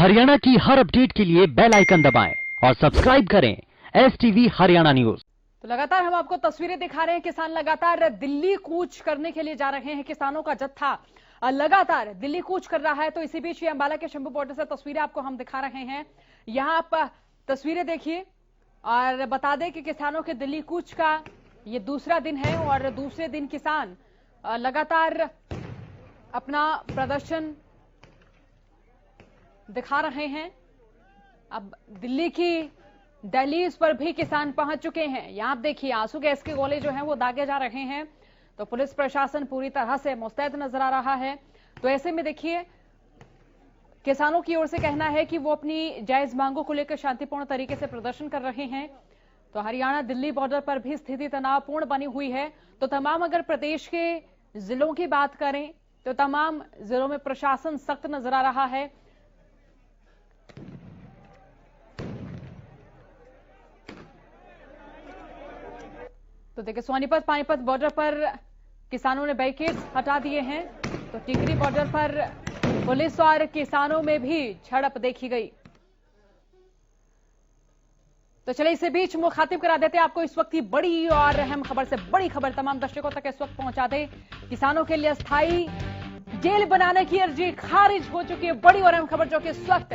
हरियाणा की हर अपडेट के लिए बेल आइकन दबाएं और सब्सक्राइब करें STV हरियाणा न्यूज। तो लगातार हम आपको तस्वीरें दिखा रहे हैं। किसान लगातार दिल्ली कूच करने के लिए जा रहे हैं। किसानों का जत्था लगातार दिल्ली कूच कर रहा है। तो इसी बीच ये अंबाला के शंभू बॉर्डर से तस्वीरें आपको हम दिखा रहे हैं। यहां आप तस्वीरें देखिए और बता दें कि किसानों के दिल्ली कूच का ये दूसरा दिन है और दूसरे दिन किसान लगातार अपना प्रदर्शन दिखा रहे हैं। अब दिल्ली की दहलीज पर भी किसान पहुंच चुके हैं। यहां आप देखिए आंसू गैस के गोले जो हैं वो दागे जा रहे हैं। तो पुलिस प्रशासन पूरी तरह से मुस्तैद नजर आ रहा है। तो ऐसे में देखिए किसानों की ओर से कहना है कि वो अपनी जायज मांगों को लेकर शांतिपूर्ण तरीके से प्रदर्शन कर रहे हैं। तो हरियाणा दिल्ली बॉर्डर पर भी स्थिति तनावपूर्ण बनी हुई है। तो तमाम अगर प्रदेश के जिलों की बात करें तो तमाम जिलों में प्रशासन सख्त नजर आ रहा है। तो देखिए सोनीपत पानीपत बॉर्डर पर किसानों ने बैरिकेड्स हटा दिए हैं। तो टिकरी बॉर्डर पर पुलिस और किसानों में भी झड़प देखी गई। तो चलिए इसी बीच मुखातिब करा देते हैं आपको इस वक्त की बड़ी और अहम खबर से बड़ी खबर तमाम दर्शकों तक इस वक्त पहुंचा दे। किसानों के लिए अस्थायी जेल बनाने की अर्जी खारिज हो चुकी है। बड़ी और अहम खबर जो कि इस वक्त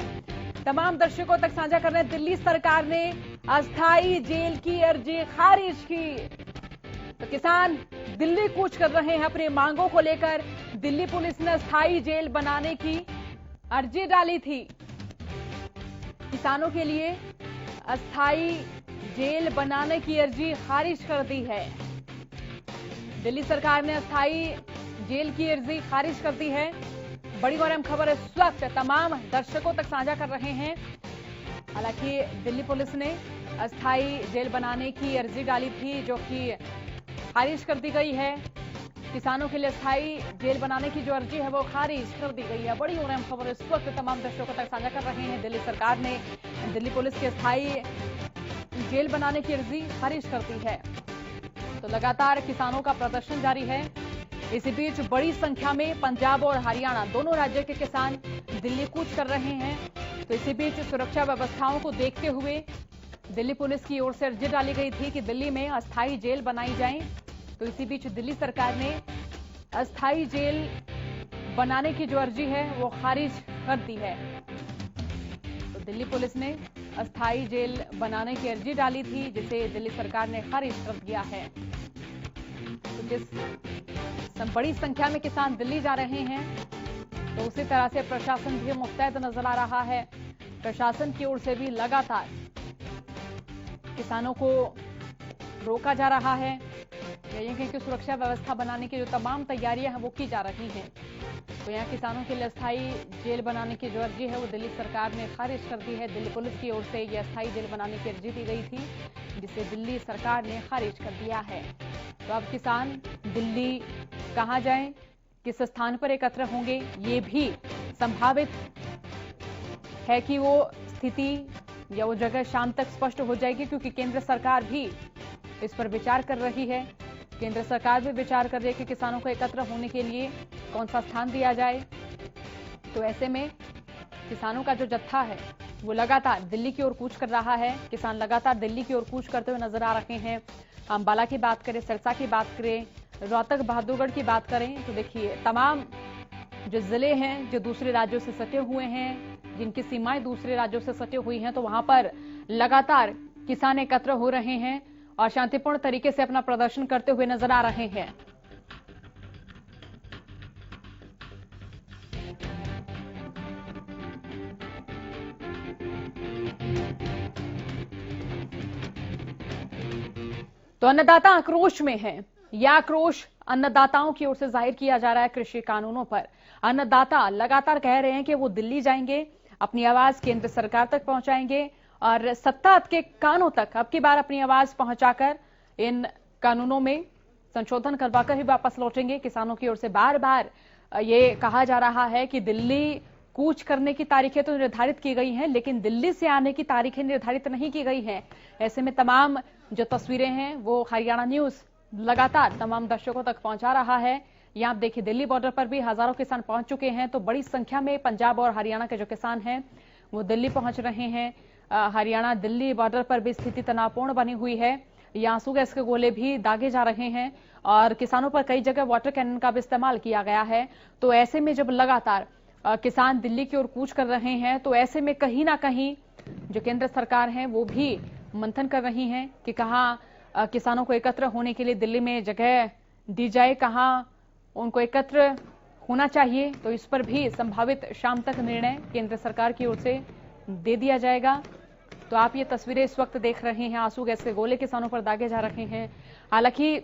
तमाम दर्शकों तक साझा कर रहे हैं। दिल्ली सरकार ने अस्थायी जेल की अर्जी खारिज की। तो किसान दिल्ली कूच कर रहे हैं अपनी मांगों को लेकर। दिल्ली पुलिस ने अस्थायी जेल बनाने की अर्जी डाली थी। किसानों के लिए अस्थायी जेल बनाने की अर्जी खारिज कर दी है। दिल्ली सरकार ने अस्थायी जेल की अर्जी खारिज कर दी है। बड़ी और अहम खबर इस वक्त तमाम दर्शकों तक साझा कर रहे हैं। हालांकि दिल्ली पुलिस ने अस्थायी जेल बनाने की अर्जी डाली थी जो कि खारिज कर दी गई है। किसानों के लिए अस्थायी जेल बनाने की जो अर्जी है वो खारिज कर दी गई है। बड़ी और अहम खबर इस वक्त तमाम दर्शकों तक साझा कर रहे हैं। दिल्ली सरकार ने दिल्ली पुलिस की अस्थायी जेल बनाने की अर्जी खारिज कर दी है। तो लगातार किसानों का प्रदर्शन जारी है। इसी बीच बड़ी संख्या में पंजाब और हरियाणा दोनों राज्य के किसान दिल्ली कूच कर रहे हैं। तो इसी बीच सुरक्षा व्यवस्थाओं को देखते हुए दिल्ली पुलिस की ओर से अर्जी डाली गई थी कि दिल्ली में अस्थायी जेल बनाई जाए। तो इसी बीच दिल्ली सरकार ने अस्थायी जेल बनाने की जो अर्जी है वो खारिज कर दी है। तो दिल्ली पुलिस ने अस्थायी जेल बनाने की अर्जी डाली थी जिसे दिल्ली सरकार ने खारिज कर दिया है। तो जिस बड़ी संख्या में किसान दिल्ली जा रहे हैं तो उसी तरह से प्रशासन भी मुस्तैद नजर आ रहा है। प्रशासन की ओर से भी लगातार किसानों को रोका जा रहा है। यही कि सुरक्षा व्यवस्था बनाने की जो तमाम तैयारियां हैं वो की जा रही हैं। तो यहाँ किसानों के लिए अस्थायी जेल बनाने की जो अर्जी है वो दिल्ली सरकार ने खारिज कर दी है। दिल्ली पुलिस की ओर से ये अस्थायी जेल बनाने की अर्जी दी गई थी जिसे दिल्ली सरकार ने खारिज कर दिया है। तो अब किसान दिल्ली कहां जाएं, किस स्थान पर एकत्र होंगे, ये भी संभावित है कि वो स्थिति या वो जगह शाम तक स्पष्ट हो जाएगी, क्योंकि केंद्र सरकार भी इस पर विचार कर रही है। केंद्र सरकार भी विचार कर रही है कि किसानों को एकत्र होने के लिए कौन सा स्थान दिया जाए। तो ऐसे में किसानों का जो जत्था है वो लगातार दिल्ली की ओर कूच कर रहा है। किसान लगातार दिल्ली की ओर कूच करते हुए नजर आ रहे हैं। अंबाला की बात करें, सिरसा की बात करें, रोहतक बहादुरगढ़ की बात करें तो देखिए तमाम जो जिले हैं जो दूसरे राज्यों से सटे हुए हैं, जिनकी सीमाएं दूसरे राज्यों से सटी हुई हैं, तो वहां पर लगातार किसान एकत्र हो रहे हैं और शांतिपूर्ण तरीके से अपना प्रदर्शन करते हुए नजर आ रहे हैं। तो अन्नदाता आक्रोश में हैं। यह आक्रोश अन्नदाताओं की ओर से जाहिर किया जा रहा है कृषि कानूनों पर। अन्नदाता लगातार कह रहे हैं कि वो दिल्ली जाएंगे, अपनी आवाज केंद्र सरकार तक पहुंचाएंगे और सत्ता के कानों तक अब की बार अपनी आवाज पहुंचाकर इन कानूनों में संशोधन करवाकर ही वापस लौटेंगे। किसानों की ओर से बार बार ये कहा जा रहा है कि दिल्ली कूच करने की तारीखें तो निर्धारित की गई हैं, लेकिन दिल्ली से आने की तारीखें निर्धारित नहीं की गई हैं। ऐसे में तमाम जो तस्वीरें हैं वो हरियाणा न्यूज लगातार तमाम दर्शकों तक पहुंचा रहा है। यहाँ आप देखिए दिल्ली बॉर्डर पर भी हजारों किसान पहुंच चुके हैं। तो बड़ी संख्या में पंजाब और हरियाणा के जो किसान हैं वो दिल्ली पहुंच रहे हैं। हरियाणा दिल्ली बॉर्डर पर भी स्थिति तनावपूर्ण बनी हुई है। यहाँ आंसू गैस के गोले भी दागे जा रहे हैं और किसानों पर कई जगह वाटर कैनन का भी इस्तेमाल किया गया है। तो ऐसे में जब लगातार किसान दिल्ली की ओर कूच कर रहे हैं, तो ऐसे में कहीं ना कहीं जो केंद्र सरकार है वो भी मंथन कर रही है कि कहाँ किसानों को एकत्र होने के लिए दिल्ली में जगह दी जाए, कहाँ उनको एकत्र होना चाहिए। तो इस पर भी संभावित शाम तक निर्णय केंद्र सरकार की ओर से दे दिया जाएगा। तो आप ये तस्वीरें इस वक्त देख रहे हैं, आंसू गैस के गोले किसानों पर दागे जा रहे हैं। हालांकि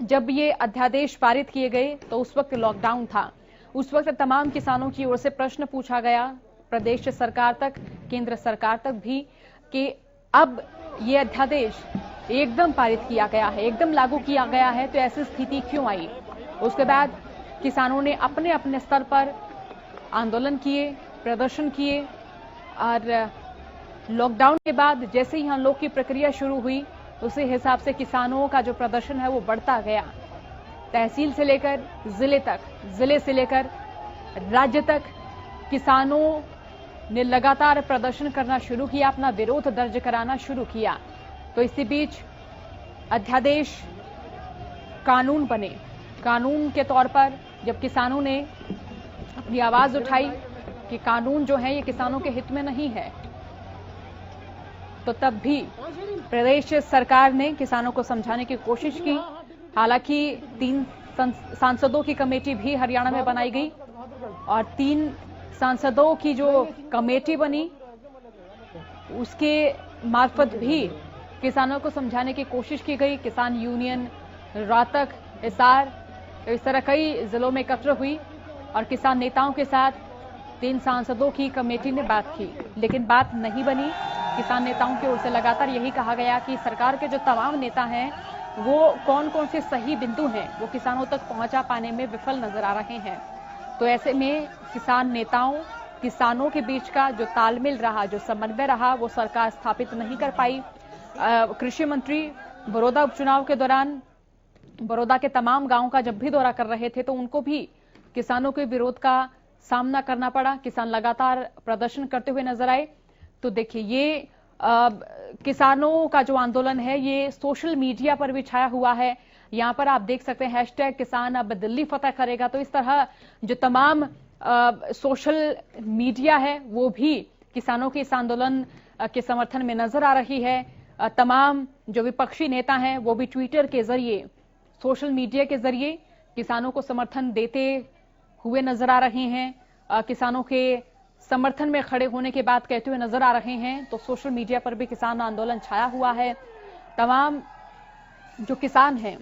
जब ये अध्यादेश पारित किए गए तो उस वक्त लॉकडाउन था। उस वक्त तमाम किसानों की ओर से प्रश्न पूछा गया प्रदेश सरकार तक, केंद्र सरकार तक भी, कि अब ये अध्यादेश एकदम पारित किया गया है, एकदम लागू किया गया है, तो ऐसी स्थिति क्यों आई। उसके बाद किसानों ने अपने अपने स्तर पर आंदोलन किए, प्रदर्शन किए और लॉकडाउन के बाद जैसे ही अनलॉक की प्रक्रिया शुरू हुई उसी हिसाब से किसानों का जो प्रदर्शन है वो बढ़ता गया। तहसील से लेकर जिले तक, जिले से लेकर राज्य तक किसानों ने लगातार प्रदर्शन करना शुरू किया, अपना विरोध दर्ज कराना शुरू किया। तो इसी बीच अध्यादेश कानून बने। कानून के तौर पर जब किसानों ने अपनी आवाज उठाई कि कानून जो है ये किसानों के हित में नहीं है, तो तब भी प्रदेश सरकार ने किसानों को समझाने की कोशिश की। हालांकि 3 सांसदों की कमेटी भी हरियाणा में बनाई गई और 3 सांसदों की जो कमेटी बनी उसके मार्फत भी किसानों को समझाने की कोशिश की गई। किसान यूनियन, रोहतक, हिसार, इस तरह कई जिलों में एकत्र हुई और किसान नेताओं के साथ 3 सांसदों की कमेटी ने बात की, लेकिन बात नहीं बनी। किसान नेताओं की ओर से लगातार यही कहा गया कि सरकार के जो तमाम नेता हैं वो कौन कौन से सही बिंदु हैं वो किसानों तक पहुंचा पाने में विफल नजर आ रहे हैं। तो ऐसे में किसान नेताओं, किसानों के बीच का जो तालमेल रहा, जो समन्वय रहा, वो सरकार स्थापित नहीं कर पाई। कृषि मंत्री बड़ौदा उपचुनाव के दौरान बड़ौदा के तमाम गांवों का जब भी दौरा कर रहे थे तो उनको भी किसानों के विरोध का सामना करना पड़ा। किसान लगातार प्रदर्शन करते हुए नजर आए। तो देखिए ये किसानों का जो आंदोलन है ये सोशल मीडिया पर भी छाया हुआ है। यहां पर आप देख सकते हैं हैशटैग किसान अब दिल्ली फतह करेगा। तो इस तरह जो तमाम सोशल मीडिया है वो भी किसानों के इस आंदोलन के समर्थन में नजर आ रही है। तमाम जो विपक्षी नेता हैं वो भी ट्विटर के जरिए, सोशल मीडिया के जरिए किसानों को समर्थन देते हुए नजर आ रहे हैं। किसानों के समर्थन में खड़े होने के बाद कहते हुए नजर आ रहे हैं। तो सोशल मीडिया पर भी किसान आंदोलन छाया हुआ है। तमाम जो किसान हैं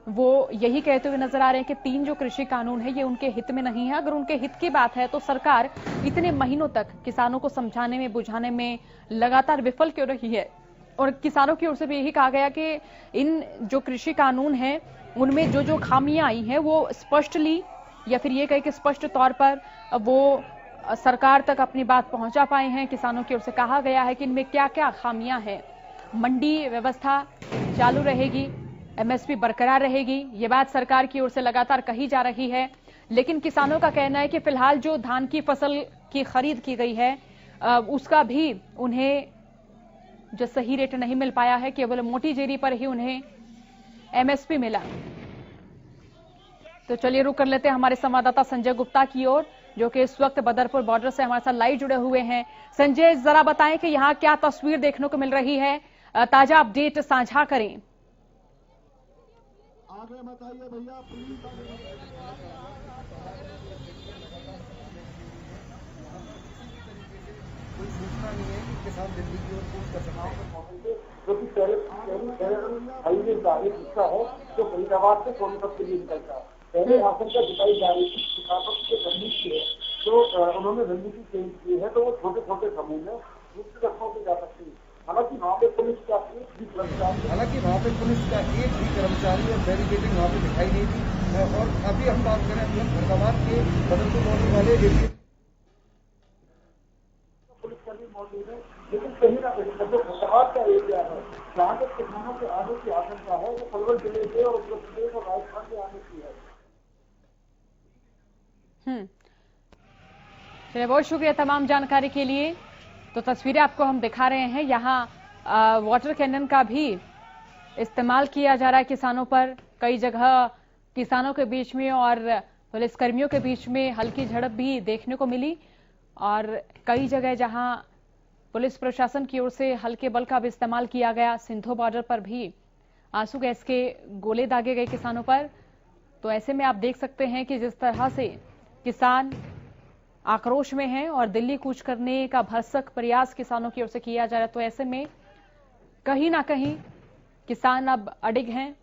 वो यही कहते हुए नजर आ रहे हैं कि 3 जो कृषि कानून है ये उनके हित में नहीं है। अगर उनके हित की बात है तो सरकार इतने महीनों तक किसानों को समझाने में, बुझाने में लगातार विफल क्यों रही है। और किसानों की ओर से भी यही कहा गया कि इन जो कृषि कानून है उनमें जो जो खामियां आई हैं वो स्पष्टली या फिर ये कहे कि स्पष्ट तौर पर वो सरकार तक अपनी बात पहुंचा पाए हैं। किसानों की ओर से कहा गया है कि इनमें क्या क्या खामियां हैं। मंडी व्यवस्था चालू रहेगी, एमएसपी बरकरार रहेगी, ये बात सरकार की ओर से लगातार कही जा रही है। लेकिन किसानों का कहना है कि फिलहाल जो धान की फसल की खरीद की गई है उसका भी उन्हें जो सही रेट नहीं मिल पाया है। केवल मोटी जेरी पर ही उन्हें एमएसपी मिला। तो चलिए रुक कर लेते हैं हमारे संवाददाता संजय गुप्ता की ओर, जो कि इस वक्त बदरपुर बॉर्डर से हमारे साथ लाइव जुड़े हुए हैं। संजय, जरा बताएं कि यहाँ क्या तस्वीर देखने को मिल रही है, ताजा अपडेट साझा करें। आगे बताइए भैया, प्लीज कोई सूचना नहीं है कि किसान दिल्ली की ओर कूच कर सकते हैं, जो कि हाईवे का एक हिस्सा है जो फरीदाबाद से सोनीपत के लिए निकलता है। पहले आशंका जताई जा रही थी किसानों की रणनीति है, तो उन्होंने रणनीति चेंज की है, तो वो छोटे छोटे समूह में दूसरी रखों से जा सकते हैं। हालांकि वहाँ पे पुलिस का एक भी कर्मचारी और बैरिकेडिंग वहाँ पे दिखाई नहीं थी। और अभी हम बात करें फरीदाबाद के बदरपुर बॉर्डर वाले पुलिसकर्मी मौजूद है, लेकिन कहीं ना कहीं जो फरीदाबाद का एरिया है जहाँ तक किसानों के आने की आशंका है वो पलवल जिले से और उत्तर प्रदेश और राजस्थान से आने की है। चलिए, बहुत शुक्रिया तमाम जानकारी के लिए। तो तस्वीरें आपको हम दिखा रहे हैं। यहाँ वाटर कैनन का भी इस्तेमाल किया जा रहा है किसानों पर। कई जगह किसानों के बीच में और पुलिसकर्मियों के बीच में हल्की झड़प भी देखने को मिली और कई जगह जहां पुलिस प्रशासन की ओर से हल्के बल का भी इस्तेमाल किया गया। सिंधु बॉर्डर पर भी आंसू गैस के गोले दागे गए किसानों पर। तो ऐसे में आप देख सकते हैं कि जिस तरह से किसान आक्रोश में हैं और दिल्ली कूच करने का भरसक प्रयास किसानों की ओर से किया जा रहा है, तो ऐसे में कहीं ना कहीं किसान अब अडिग हैं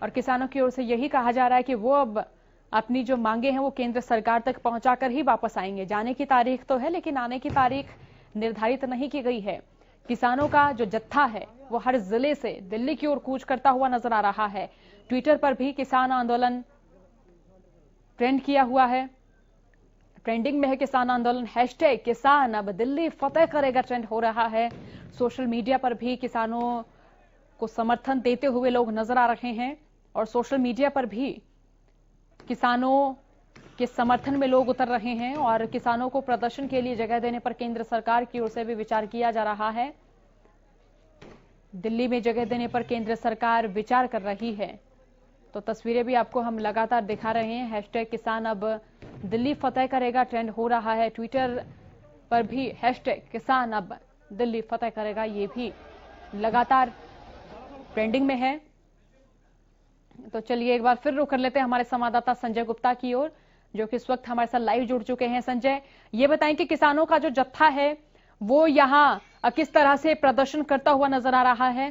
और किसानों की ओर से यही कहा जा रहा है कि वो अब अपनी जो मांगे हैं वो केंद्र सरकार तक पहुंचाकर ही वापस आएंगे। जाने की तारीख तो है लेकिन आने की तारीख निर्धारित नहीं की गई है। किसानों का जो जत्था है वो हर जिले से दिल्ली की ओर कूच करता हुआ नजर आ रहा है। ट्विटर पर भी किसान आंदोलन ट्रेंड किया हुआ है, ट्रेंडिंग में है किसान आंदोलन। हैशटैग किसान अब दिल्ली फतेह करेगा ट्रेंड हो रहा है। सोशल मीडिया पर भी किसानों को समर्थन देते हुए लोग नजर आ रहे हैं और सोशल मीडिया पर भी किसानों के समर्थन में लोग उतर रहे हैं और किसानों को प्रदर्शन के लिए जगह देने पर केंद्र सरकार की ओर से भी विचार किया जा रहा है। दिल्ली में जगह देने पर केंद्र सरकार विचार कर रही है। तो तस्वीरें भी आपको हम लगातार दिखा रहे हैं। हैशटैग किसान अब दिल्ली फतेह करेगा ट्रेंड हो रहा है। ट्विटर पर भी हैशटैग किसान अब दिल्ली फतेह करेगा ये भी लगातार ट्रेंडिंग में है। तो चलिए एक बार फिर रुख कर लेते हैं हमारे संवाददाता संजय गुप्ता की ओर, जो कि इस वक्त हमारे साथ लाइव जुड़ चुके हैं। संजय, ये बताएं कि किसानों का जो जत्था है वो यहाँ किस तरह से प्रदर्शन करता हुआ नजर आ रहा है?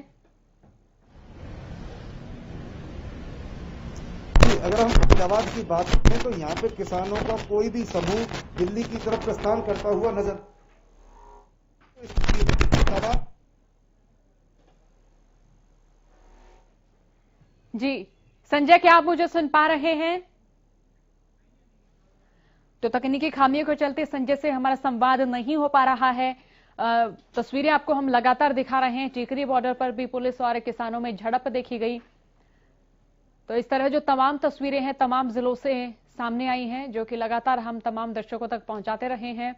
अगर हम फरीदाबाद की बात करें तो यहाँ पे किसानों का कोई भी समूह दिल्ली की तरफ प्रस्थान करता हुआ नजर। जी संजय, क्या आप मुझे सुन पा रहे हैं? तो तकनीकी खामियों के चलते संजय से हमारा संवाद नहीं हो पा रहा है। तस्वीरें आपको हम लगातार दिखा रहे हैं। टिकरी बॉर्डर पर भी पुलिस और किसानों में झड़प देखी गई। तो इस तरह जो तमाम तस्वीरें हैं तमाम जिलों से सामने आई हैं, जो कि लगातार हम तमाम दर्शकों तक पहुंचाते रहे हैं।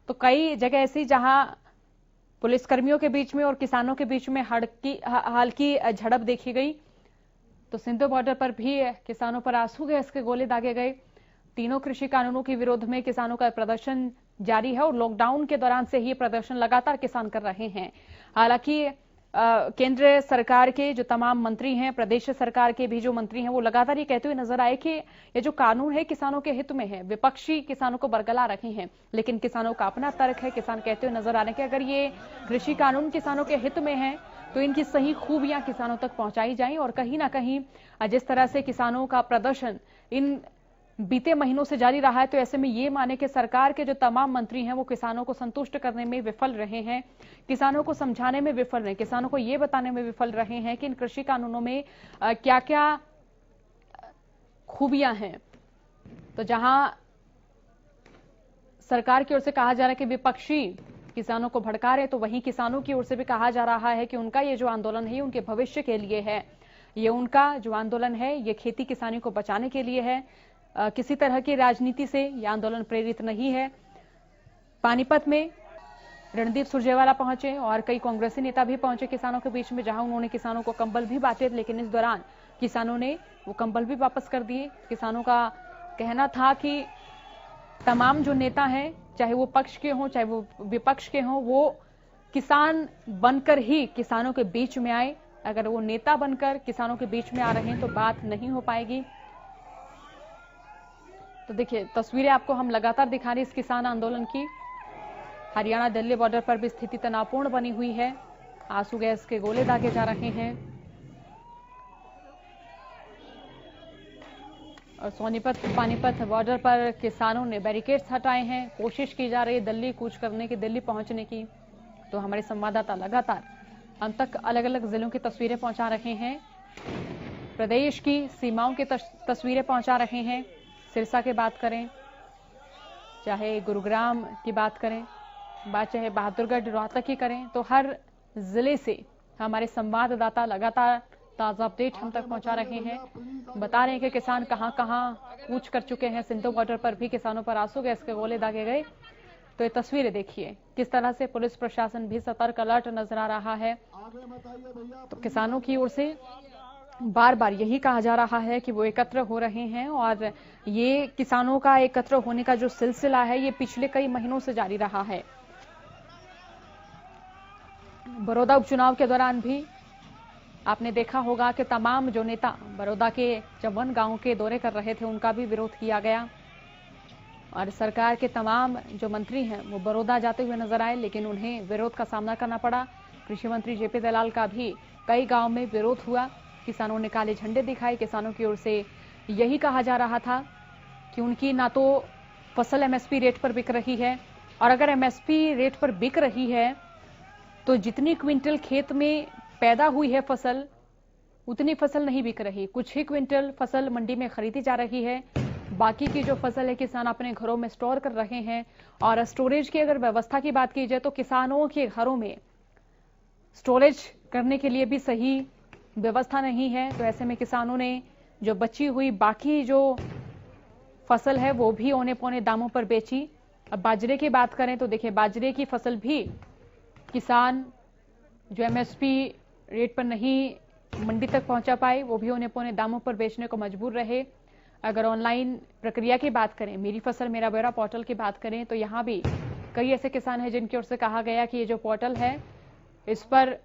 तो कई जगह ऐसी जहां पुलिसकर्मियों के बीच में और किसानों के बीच में हल्की झड़प देखी गई। तो सिंधु बॉर्डर पर भी किसानों पर आंसू गैस के गोले दागे गए। तीनों कृषि कानूनों के विरोध में किसानों का प्रदर्शन जारी है और लॉकडाउन के दौरान से ही प्रदर्शन लगातार किसान कर रहे हैं। हालांकि केंद्र सरकार के जो तमाम मंत्री हैं, प्रदेश सरकार के भी जो मंत्री हैं, वो लगातार ये कहते हुए नजर आए कि ये जो कानून है किसानों के हित में है। विपक्षी किसानों को बरगला रहे हैं, लेकिन किसानों का अपना तर्क है। किसान कहते हुए नजर आ रहे हैं कि अगर ये कृषि कानून किसानों के हित में है तो इनकी सही खूबियां किसानों तक पहुंचाई जाएं। और कहीं ना कहीं जिस तरह से किसानों का प्रदर्शन इन बीते महीनों से जारी रहा है, तो ऐसे में ये माने कि सरकार के जो तमाम मंत्री हैं वो किसानों को संतुष्ट करने में विफल रहे हैं, किसानों को समझाने में विफल रहे, किसानों को ये बताने में विफल रहे हैं कि इन कृषि कानूनों में क्या क्या खूबियां हैं। तो जहां सरकार की ओर से कहा जा रहा है कि विपक्षी किसानों को भड़का रहे, तो वहीं किसानों की ओर से भी कहा जा रहा है कि उनका ये जो आंदोलन है उनके भविष्य के लिए है। ये उनका जो आंदोलन है ये खेती किसानी को बचाने के लिए है। किसी तरह की राजनीति से यह आंदोलन प्रेरित नहीं है। पानीपत में रणदीप सुरजेवाला पहुंचे और कई कांग्रेसी नेता भी पहुंचे किसानों के बीच में, जहां उन्होंने किसानों को कंबल भी बांटे, लेकिन इस दौरान किसानों ने वो कंबल भी वापस कर दिए। किसानों का कहना था कि तमाम जो नेता हैं, चाहे वो पक्ष के हों चाहे वो विपक्ष के हों, वो किसान बनकर ही किसानों के बीच में आए। अगर वो नेता बनकर किसानों के बीच में आ रहे हैं तो बात नहीं हो पाएगी। तो देखिए तस्वीरें आपको हम लगातार दिखा रहे हैं इस किसान आंदोलन की। हरियाणा दिल्ली बॉर्डर पर भी स्थिति तनावपूर्ण बनी हुई है। आंसू गैस के गोले दागे जा रहे हैं और सोनीपत पानीपत बॉर्डर पर किसानों ने बैरिकेड्स हटाए हैं। कोशिश की जा रही है दिल्ली कूच करने की, दिल्ली पहुंचने की। तो हमारे संवाददाता लगातार हम तक अलग अलग जिलों की तस्वीरें पहुंचा रहे हैं, प्रदेश की सीमाओं की तस्वीरें पहुंचा रहे हैं। सिरसा की बात करें, चाहे गुरुग्राम की बात करें, चाहे बहादुरगढ़ रोहतक की करें, तो हर जिले से हमारे संवाददाता लगातार ताजा अपडेट हम तक पहुंचा रहे हैं। बता रहे हैं कि किसान कहां कहां कूच कर चुके हैं। सिंधु बॉर्डर पर भी किसानों पर आंसू गैस के गोले दागे गए। तो ये तस्वीरें देखिए, किस तरह से पुलिस प्रशासन भी सतर्क अलर्ट नजर आ रहा है। तो किसानों की ओर से बार बार यही कहा जा रहा है कि वो एकत्र हो रहे हैं और ये किसानों का एकत्र होने का जो सिलसिला है ये पिछले कई महीनों से जारी रहा है। बड़ौदा उपचुनाव के दौरान भी आपने देखा होगा कि तमाम जो नेता बड़ौदा के चौवन गांव के दौरे कर रहे थे उनका भी विरोध किया गया और सरकार के तमाम जो मंत्री हैं वो बड़ौदा जाते हुए नजर आए, लेकिन उन्हें विरोध का सामना करना पड़ा। कृषि मंत्री जेपी दलाल का भी कई गांव में विरोध हुआ, किसानों ने काले झंडे दिखाए। किसानों की ओर से यही कहा जा रहा था कि उनकी ना तो फसल एमएसपी रेट पर बिक रही है, और अगर एमएसपी रेट पर बिक रही है तो जितनी क्विंटल खेत में पैदा हुई है फसल, उतनी फसल नहीं बिक रही। कुछ ही क्विंटल फसल मंडी में खरीदी जा रही है, बाकी की जो फसल है किसान अपने घरों में स्टोर कर रहे हैं। और स्टोरेज की अगर व्यवस्था की बात की जाए तो किसानों के घरों में स्टोरेज करने के लिए भी सही व्यवस्था नहीं है। तो ऐसे में किसानों ने जो बची हुई बाकी जो फसल है वो भी औने पौने दामों पर बेची। अब बाजरे की बात करें तो देखिए, बाजरे की फसल भी किसान जो एमएसपी रेट पर नहीं मंडी तक पहुंचा पाए, वो भी औने पौने दामों पर बेचने को मजबूर रहे। अगर ऑनलाइन प्रक्रिया की बात करें, मेरी फसल मेरा ब्यौरा पोर्टल की बात करें, तो यहां भी कई ऐसे किसान हैं जिनकी ओर से कहा गया कि ये जो पोर्टल है इस पर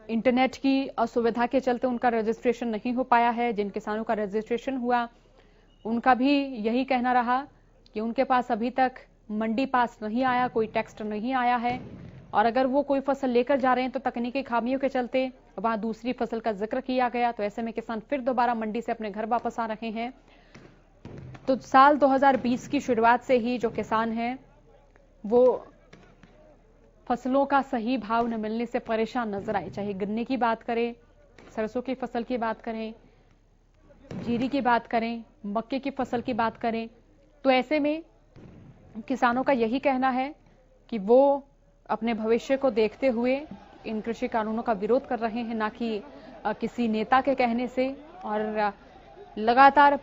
इंटरनेट की असुविधा के चलते उनका रजिस्ट्रेशन नहीं हो पाया है। जिन किसानों का रजिस्ट्रेशन हुआ उनका भी यही कहना रहा कि उनके पास अभी तक मंडी पास नहीं आया, कोई टेक्स्ट नहीं आया है, और अगर वो कोई फसल लेकर जा रहे हैं तो तकनीकी खामियों के चलते वहां दूसरी फसल का जिक्र किया गया। तो ऐसे में किसान फिर दोबारा मंडी से अपने घर वापस आ रहे हैं। तो साल 2020 की शुरुआत से ही जो किसान हैं वो फसलों का सही भाव न मिलने से परेशान नजर आए, चाहे गन्ने की बात करें, सरसों की फसल की बात करें, जीरी की बात करें, मक्के की फसल की बात करें। तो ऐसे में किसानों का यही कहना है कि वो अपने भविष्य को देखते हुए इन कृषि कानूनों का विरोध कर रहे हैं, ना कि किसी नेता के कहने से। और लगातार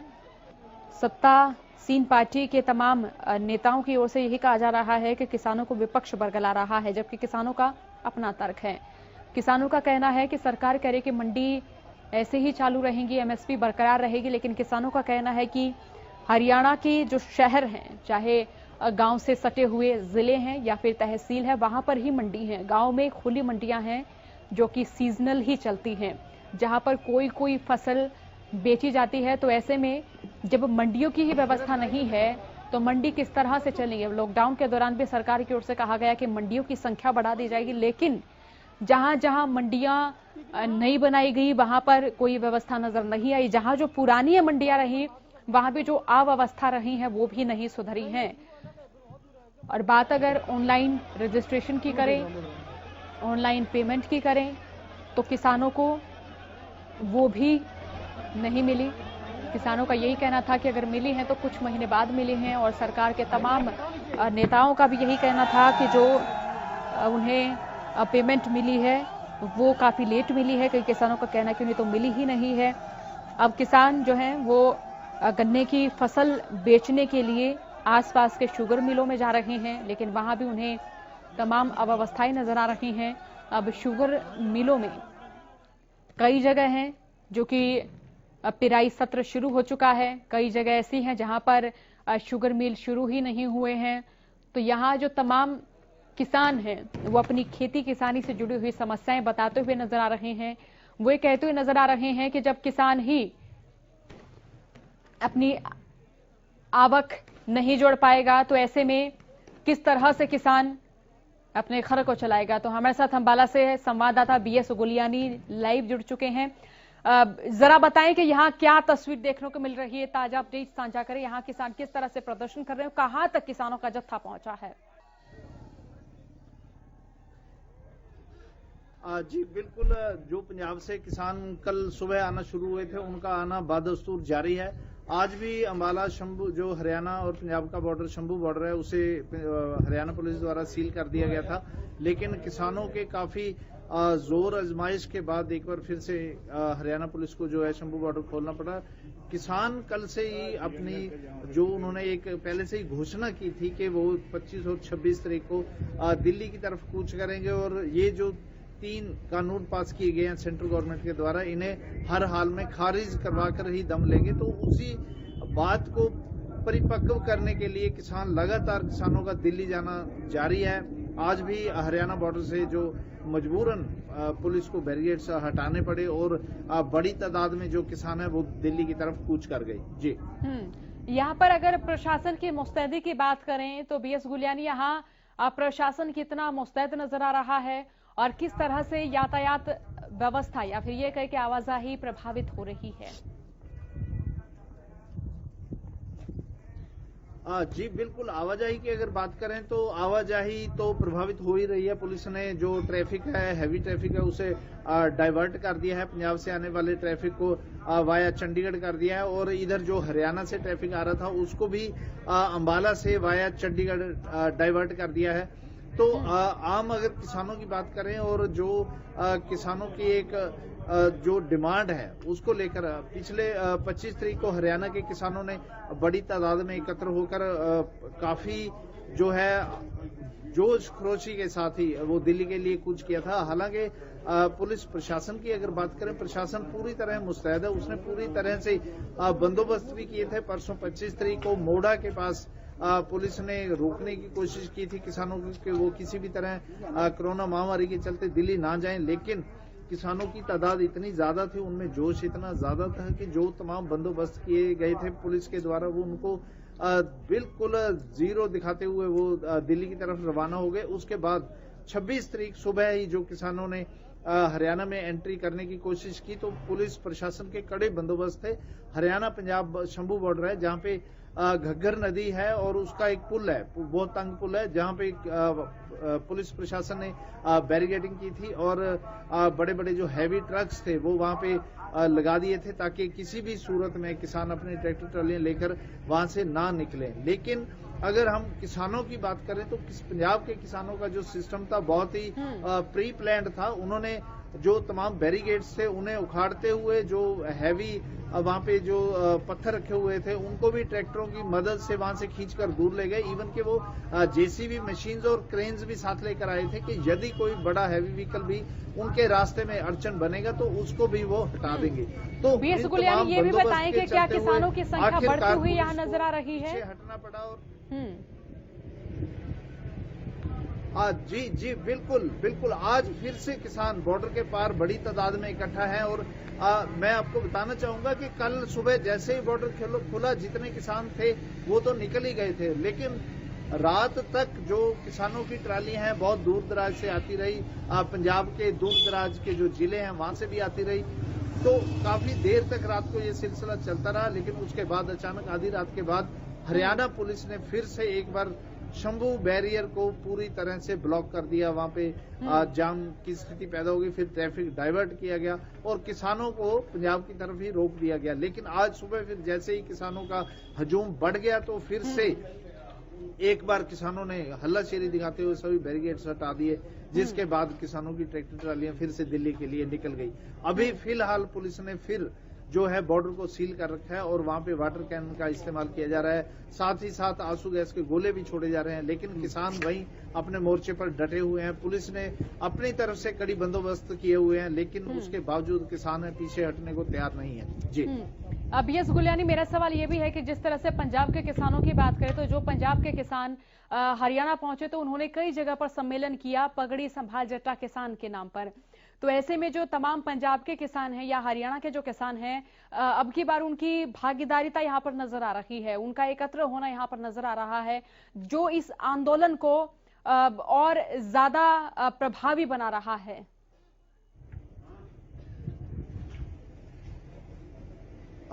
सत्तासीन पार्टी के तमाम नेताओं की ओर से यही कहा जा रहा है कि किसानों को विपक्ष बरगला रहा है, जबकि किसानों का अपना तर्क है। किसानों का कहना है कि सरकार कह रही कि मंडी ऐसे ही चालू रहेंगी, एमएसपी बरकरार रहेगी, लेकिन किसानों का कहना है कि हरियाणा के जो शहर हैं, चाहे गांव से सटे हुए जिले हैं या फिर तहसील है, वहां पर ही मंडी है। गांव में खुली मंडियां हैं जो कि सीजनल ही चलती हैं, जहां पर कोई कोई फसल बेची जाती है। तो ऐसे में जब मंडियों की ही व्यवस्था नहीं है तो मंडी किस तरह से चलेंगे। लॉकडाउन के दौरान भी सरकार की ओर से कहा गया कि मंडियों की संख्या बढ़ा दी जाएगी, लेकिन जहां जहां मंडियां नहीं बनाई गई वहां पर कोई व्यवस्था नजर नहीं आई। जहां जो पुरानी मंडियां रही वहां भी जो अव्यवस्था रही है वो भी नहीं सुधरी है। और बात अगर ऑनलाइन रजिस्ट्रेशन की करें, ऑनलाइन पेमेंट की करें, तो किसानों को वो भी नहीं मिली। किसानों का यही कहना था कि अगर मिली हैं तो कुछ महीने बाद मिली हैं, और सरकार के तमाम नेताओं का भी यही कहना था कि जो उन्हें पेमेंट मिली है वो काफी लेट मिली है। कई किसानों का कहना कि उन्हें तो मिली ही नहीं है। अब किसान जो हैं वो गन्ने की फसल बेचने के लिए आसपास के शुगर मिलों में जा रहे हैं, लेकिन वहां भी उन्हें तमाम अव्यवस्थाएं नजर आ रही हैं। अब शुगर मिलों में कई जगह हैं जो कि पिराई सत्र शुरू हो चुका है, कई जगह ऐसी हैं जहां पर शुगर मिल शुरू ही नहीं हुए हैं। तो यहाँ जो तमाम किसान हैं वो अपनी खेती किसानी से जुड़ी हुई समस्याएं बताते हुए नजर आ रहे हैं। वो ये कहते हुए नजर आ रहे हैं कि जब किसान ही अपनी आवक नहीं जोड़ पाएगा तो ऐसे में किस तरह से किसान अपने घर को चलाएगा। तो हमारे साथ अंबाला से संवाददाता बीएस गुलियानी लाइव जुड़ चुके हैं। जरा बताएं कि यहाँ क्या तस्वीर देखने को मिल रही है, ताजा अपडेट साझा करें। यहाँ किसान किस तरह से प्रदर्शन कर रहे हैं, कहां तक किसानों का जत्था पहुंचा है? जी बिल्कुल, जो पंजाब से किसान कल सुबह आना शुरू हुए थे उनका आना बदस्तूर जारी है। आज भी अंबाला शंभू, जो हरियाणा और पंजाब का बॉर्डर शंभू बॉर्डर है, उसे हरियाणा पुलिस द्वारा सील कर दिया गया था, लेकिन किसानों के काफी जोर आजमाइश के बाद एक बार फिर से हरियाणा पुलिस को जो है शंभू बॉर्डर खोलना पड़ा। किसान कल से ही अपनी जो उन्होंने एक पहले से ही घोषणा की थी कि वो 25 और 26 तारीख को दिल्ली की तरफ कूच करेंगे और ये जो 3 कानून पास किए गए हैं सेंट्रल गवर्नमेंट के द्वारा, इन्हें हर हाल में खारिज करवा कर ही दम लेंगे। तो उसी बात को परिपक्व करने के लिए लगातार किसानों का दिल्ली जाना जारी है। आज भी हरियाणा बॉर्डर से जो मजबूरन पुलिस को बैरिकेड से हटाने पड़े और बड़ी तादाद में जो किसान है वो दिल्ली की तरफ कूच कर गए। जी, यहाँ पर अगर प्रशासन की मुस्तैदी की बात करें तो बीएस गुलियानी, यहाँ प्रशासन कितना मुस्तैद नजर आ रहा है और किस तरह से यातायात व्यवस्था या फिर ये कह के आवाजाही प्रभावित हो रही है? जी बिल्कुल, आवाजाही की अगर बात करें तो आवाजाही तो प्रभावित हो ही रही है। पुलिस ने जो ट्रैफिक है, हैवी ट्रैफिक है, उसे डाइवर्ट कर दिया है। पंजाब से आने वाले ट्रैफिक को वाया चंडीगढ़ कर दिया है और इधर जो हरियाणा से ट्रैफिक आ रहा था उसको भी अंबाला से वाया चंडीगढ़ डाइवर्ट कर दिया है। तो आम अगर किसानों की बात करें और जो किसानों की एक जो डिमांड है उसको लेकर पिछले 25 तारीख को हरियाणा के किसानों ने बड़ी तादाद में एकत्र होकर काफी जो है जोश खरोशी के साथ ही वो दिल्ली के लिए कूच किया था। हालांकि पुलिस प्रशासन की अगर बात करें, प्रशासन पूरी तरह मुस्तैद है। उसने पूरी तरह से बंदोबस्त भी किए थे। परसों 25 तारीख को मोड़ा के पास पुलिस ने रोकने की कोशिश की थी किसानों को कि वो किसी भी तरह कोरोना महामारी के चलते दिल्ली ना जाएं, लेकिन किसानों की तादाद इतनी ज्यादा थी, उनमें जोश इतना ज्यादा था कि जो तमाम बंदोबस्त किए गए थे पुलिस के द्वारा वो उनको बिल्कुल जीरो दिखाते हुए वो दिल्ली की तरफ रवाना हो गए। उसके बाद 26 तारीख सुबह ही जो किसानों ने हरियाणा में एंट्री करने की कोशिश की तो पुलिस प्रशासन के कड़े बंदोबस्त थे। हरियाणा पंजाब शंभू बॉर्डर है जहां पे घग्गर नदी है और उसका एक पुल है, बहुत तंग पुल है, जहां पे पुलिस प्रशासन ने बैरिकेडिंग की थी और बड़े बड़े जो हैवी ट्रक्स थे वो वहां पे लगा दिए थे ताकि किसी भी सूरत में किसान अपने ट्रैक्टर ट्रालियां लेकर वहां से ना निकले। लेकिन अगर हम किसानों की बात करें तो पंजाब के किसानों का जो सिस्टम था बहुत ही प्री प्लान्ड था। उन्होंने जो तमाम बैरिकेड्स थे उन्हें उखाड़ते हुए जो हैवी वहां पे जो पत्थर रखे हुए थे उनको भी ट्रैक्टरों की मदद से वहां से खींचकर दूर ले गए। इवन के वो जेसीबी मशीन्स और क्रेन्स भी साथ लेकर आए थे कि यदि कोई बड़ा हैवी व्हीकल भी उनके रास्ते में अड़चन बनेगा तो उसको भी वो हटा देंगे। तो बीएस गुलियानी, ये भी बताएं कि क्या किसानों की संख्या बढ़ती हुई यहाँ नजर आ रही है? हटना पड़ा और जी बिल्कुल बिल्कुल, आज फिर से किसान बॉर्डर के पार बड़ी तादाद में इकट्ठा है और मैं आपको बताना चाहूंगा कि कल सुबह जैसे ही बॉर्डर खुला जितने किसान थे वो तो निकल ही गए थे, लेकिन रात तक जो किसानों की ट्राली है बहुत दूर दराज से आती रही। पंजाब के दूर दराज के जो जिले हैं वहां से भी आती रही। तो काफी देर तक रात को ये सिलसिला चलता रहा, लेकिन उसके बाद अचानक आधी रात के बाद हरियाणा पुलिस ने फिर से एक बार शंभू बैरियर को पूरी तरह से ब्लॉक कर दिया। वहां पे जाम की स्थिति पैदा हो गई, फिर ट्रैफिक डाइवर्ट किया गया और किसानों को पंजाब की तरफ ही रोक दिया गया। लेकिन आज सुबह फिर जैसे ही किसानों का हजूम बढ़ गया तो फिर से एक बार किसानों ने हल्लाशेरी दिखाते हुए सभी बैरिकेड्स हटा दिए, जिसके बाद किसानों की ट्रैक्टर ट्रालियां फिर से दिल्ली के लिए निकल गई। अभी फिलहाल पुलिस ने फिर जो है बॉर्डर को सील कर रखा है और वहां पे वाटर कैन का इस्तेमाल किया जा रहा है, साथ ही साथ आंसू गैस के गोले भी छोड़े जा रहे हैं। लेकिन किसान वहीं अपने मोर्चे पर डटे हुए हैं। पुलिस ने अपनी तरफ से कड़ी बंदोबस्त किए हुए हैं, लेकिन उसके बावजूद किसान पीछे हटने को तैयार नहीं है। जी बीएस गुलियानी, मेरा सवाल ये भी है कि जिस तरह से पंजाब के किसानों की बात करें तो जो पंजाब के किसान हरियाणा पहुंचे तो उन्होंने कई जगह पर सम्मेलन किया पगड़ी संभाल जट्टा किसान के नाम पर। तो ऐसे में जो तमाम पंजाब के किसान हैं या हरियाणा के जो किसान हैं, अब की बार उनकी भागीदारिता यहाँ पर नजर आ रही है, उनका एकत्र होना यहाँ पर नजर आ रहा है, जो इस आंदोलन को और ज्यादा प्रभावी बना रहा है।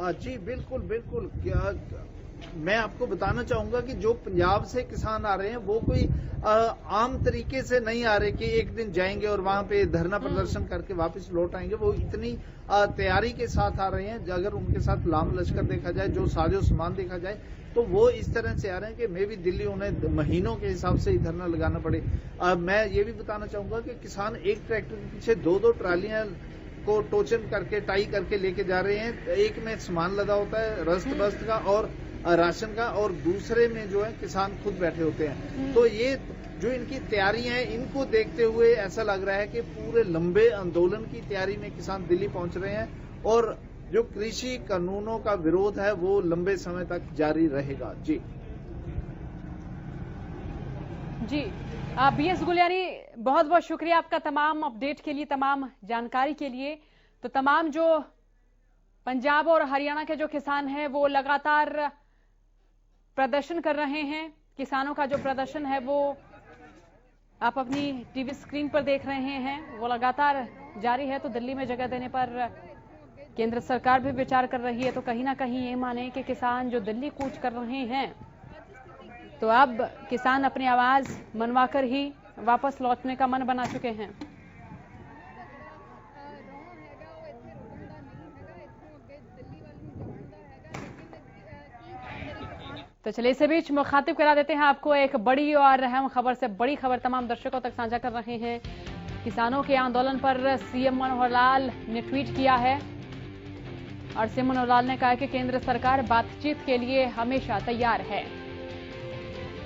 जी बिल्कुल बिल्कुल, क्या मैं आपको बताना चाहूंगा कि जो पंजाब से किसान आ रहे हैं वो कोई आम तरीके से नहीं आ रहे कि एक दिन जाएंगे और वहां पे धरना प्रदर्शन करके वापस लौट आएंगे। वो इतनी तैयारी के साथ आ रहे हैं। अगर उनके साथ लाम लश्कर देखा जाए, जो साजो सामान देखा जाए, तो वो इस तरह से आ रहे हैं कि मे भी दिल्ली उन्हें महीनों के हिसाब से ही धरना लगाना पड़े। मैं ये भी बताना चाहूंगा कि किसान एक ट्रैक्टर के पीछे 2-2 ट्रालियां को टोचन करके टाई करके लेके जा रहे हैं। एक में सामान लदा होता है रस्त बस्त का और राशन का, और दूसरे में जो है किसान खुद बैठे होते हैं। तो ये जो इनकी तैयारी है, इनको देखते हुए ऐसा लग रहा है कि पूरे लंबे आंदोलन की तैयारी में किसान दिल्ली पहुंच रहे हैं और जो कृषि कानूनों का विरोध है वो लंबे समय तक जारी रहेगा। जी जी, BS गुलियानी, बहुत बहुत शुक्रिया आपका तमाम अपडेट के लिए, तमाम जानकारी के लिए। तो तमाम जो पंजाब और हरियाणा के जो किसान हैं वो लगातार प्रदर्शन कर रहे हैं। किसानों का जो प्रदर्शन है वो आप अपनी टीवी स्क्रीन पर देख रहे हैं, वो लगातार जारी है। तो दिल्ली में जगह देने पर केंद्र सरकार भी विचार कर रही है। तो कहीं ना कहीं ये माने कि किसान जो दिल्ली कूच कर रहे हैं, तो अब किसान अपनी आवाज मनवाकर ही वापस लौटने का मन बना चुके हैं। तो चलिए इसी बीच मुखातिब करा देते हैं आपको एक बड़ी और अहम खबर से। बड़ी खबर तमाम दर्शकों तक साझा कर रहे हैं। किसानों के आंदोलन पर सीएम मनोहर लाल ने ट्वीट किया है और सीएम मनोहर लाल ने कहा कि केंद्र सरकार बातचीत के लिए हमेशा तैयार है।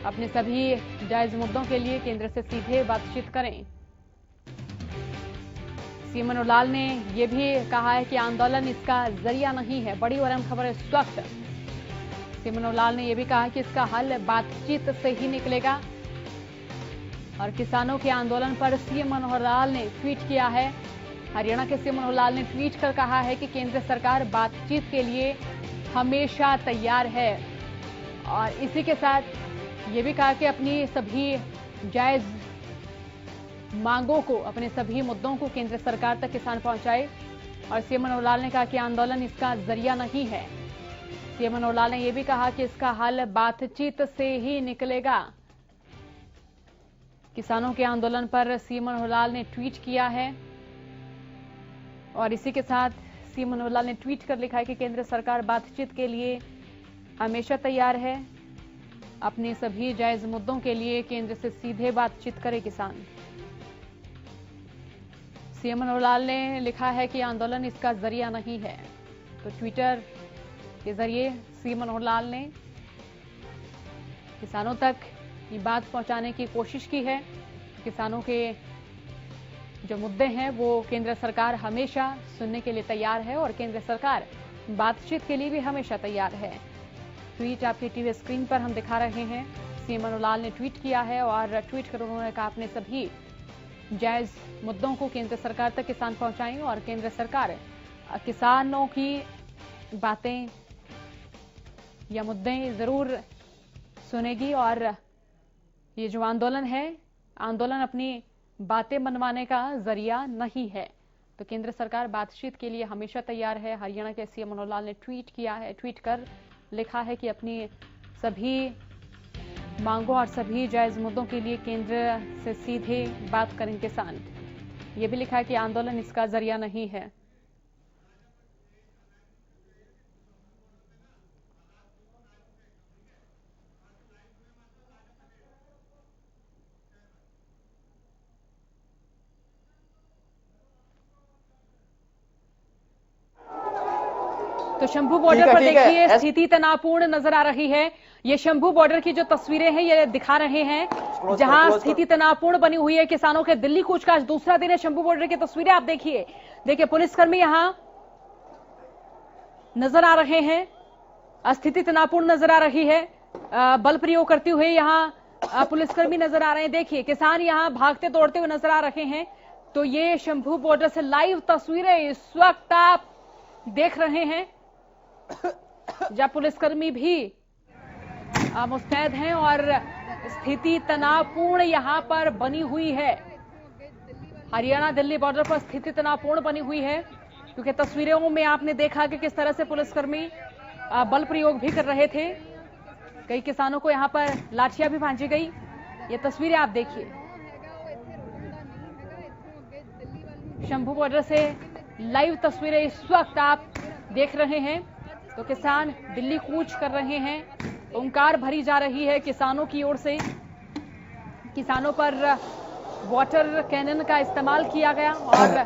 अपने सभी जायज मुद्दों के लिए केंद्र से सीधे बातचीत करें। सीएम मनोहर लाल ने यह भी कहा है कि आंदोलन इसका जरिया नहीं है। बड़ी और अहम खबर इस वक्त। सीएम मनोहर लाल ने यह भी कहा कि इसका हल बातचीत से ही निकलेगा। और किसानों के आंदोलन पर सीएम मनोहर लाल ने ट्वीट किया है। हरियाणा के सीएम मनोहर लाल ने ट्वीट कर कहा है कि केंद्र सरकार बातचीत के लिए हमेशा तैयार है। और इसी के साथ ये भी कहा कि अपनी सभी जायज मांगों को, अपने सभी मुद्दों को केंद्र सरकार तक किसान पहुंचाए। और सीएम मनोहर लाल ने कहा कि आंदोलन इसका जरिया नहीं है। सीएम मनोहर लाल ने यह भी कहा कि इसका हल बातचीत से ही निकलेगा। किसानों के आंदोलन पर सीएम मनोहर लाल ने ट्वीट किया है। और इसी के साथ सीएम मनोहर लाल ने ट्वीट कर लिखा है कि केंद्र सरकार बातचीत के लिए हमेशा तैयार है। अपने सभी जायज मुद्दों के लिए केंद्र से सीधे बातचीत करे किसान। सीएम मनोहर लाल ने लिखा है कि आंदोलन इसका जरिया नहीं है। तो ट्विटर के जरिए सीएम मनोहर लाल ने किसानों तक ये बात पहुंचाने की कोशिश की है। किसानों के जो मुद्दे हैं वो केंद्र सरकार हमेशा सुनने के लिए तैयार है और केंद्र सरकार बातचीत के लिए भी हमेशा तैयार है। ट्वीट आपकी टीवी स्क्रीन पर हम दिखा रहे हैं। सीएम मनोहर लाल ने ट्वीट किया है और ट्वीट कर उन्होंने कहा अपने सभी जायज मुद्दों को केंद्र सरकार तक किसान पहुंचाएं और केंद्र सरकार किसानों की बातें या मुद्दे जरूर सुनेगी। और ये जो आंदोलन है, आंदोलन अपनी बातें मनवाने का जरिया नहीं है। तो केंद्र सरकार बातचीत के लिए हमेशा तैयार है। हरियाणा के सीएम मनोहर लाल ने ट्वीट किया है, ट्वीट कर लिखा है कि अपनी सभी मांगों और सभी जायज मुद्दों के लिए केंद्र से सीधे बात करें किसान। ये भी लिखा है कि आंदोलन इसका जरिया नहीं है। तो शंभू बॉर्डर पर देखिए स्थिति तनावपूर्ण नजर आ रही है। ये शंभू बॉर्डर की जो तस्वीरें हैं ये दिखा रहे हैं जहां स्थिति तनावपूर्ण बनी हुई है। किसानों के दिल्ली कूच का आज दूसरा दिन है। शंभू बॉर्डर की तस्वीरें आप देखिए। देखिए पुलिसकर्मी यहां नजर आ रहे हैं। स्थिति तनावपूर्ण नजर आ रही है। बल प्रयोग करते हुए यहां पुलिसकर्मी नजर आ रहे हैं। देखिए किसान यहां भागते दौड़ते हुए नजर आ रहे हैं। तो ये शंभू बॉर्डर से लाइव तस्वीरें इस वक्त आप देख रहे हैं जहां पुलिसकर्मी भी मुस्तैद हैं और स्थिति तनावपूर्ण यहां पर बनी हुई है। हरियाणा दिल्ली बॉर्डर पर स्थिति तनावपूर्ण बनी हुई है क्योंकि तस्वीरों में आपने देखा कि किस तरह से पुलिसकर्मी बल प्रयोग भी कर रहे थे। कई किसानों को यहां पर लाठियां भी भांजी गई। ये तस्वीरें आप देखिए। शंभू बॉर्डर से लाइव तस्वीरें इस वक्त आप देख रहे हैं। तो किसान दिल्ली कूच कर रहे हैं। ओंकार भरी जा रही है किसानों की ओर से। किसानों पर वाटर कैनन का इस्तेमाल किया गया और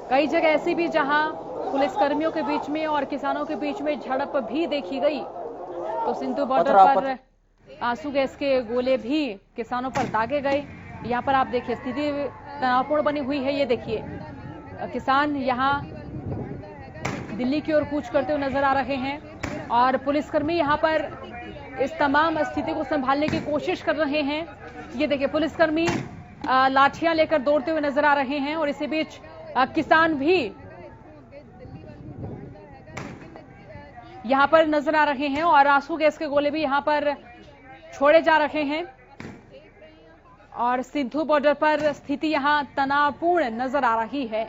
कई जगह ऐसी भी जहां पुलिसकर्मियों के बीच में और किसानों के बीच में झड़प भी देखी गई। तो सिंधु बॉर्डर पर आंसू गैस के गोले भी किसानों पर दागे गए। यहाँ पर आप देखिए स्थिति तनावपूर्ण बनी हुई है। ये देखिए किसान यहाँ दिल्ली की ओर कूच करते हुए नजर आ रहे हैं और पुलिसकर्मी यहाँ पर इस तमाम स्थिति को संभालने की कोशिश कर रहे हैं। ये देखिए पुलिसकर्मी लाठियां लेकर दौड़ते हुए नजर आ रहे हैं और इसी बीच किसान भी यहां पर नजर आ रहे हैं और आंसू गैस के गोले भी यहां पर छोड़े जा रहे हैं और सिंधु बॉर्डर पर स्थिति यहां तनावपूर्ण नजर आ रही है।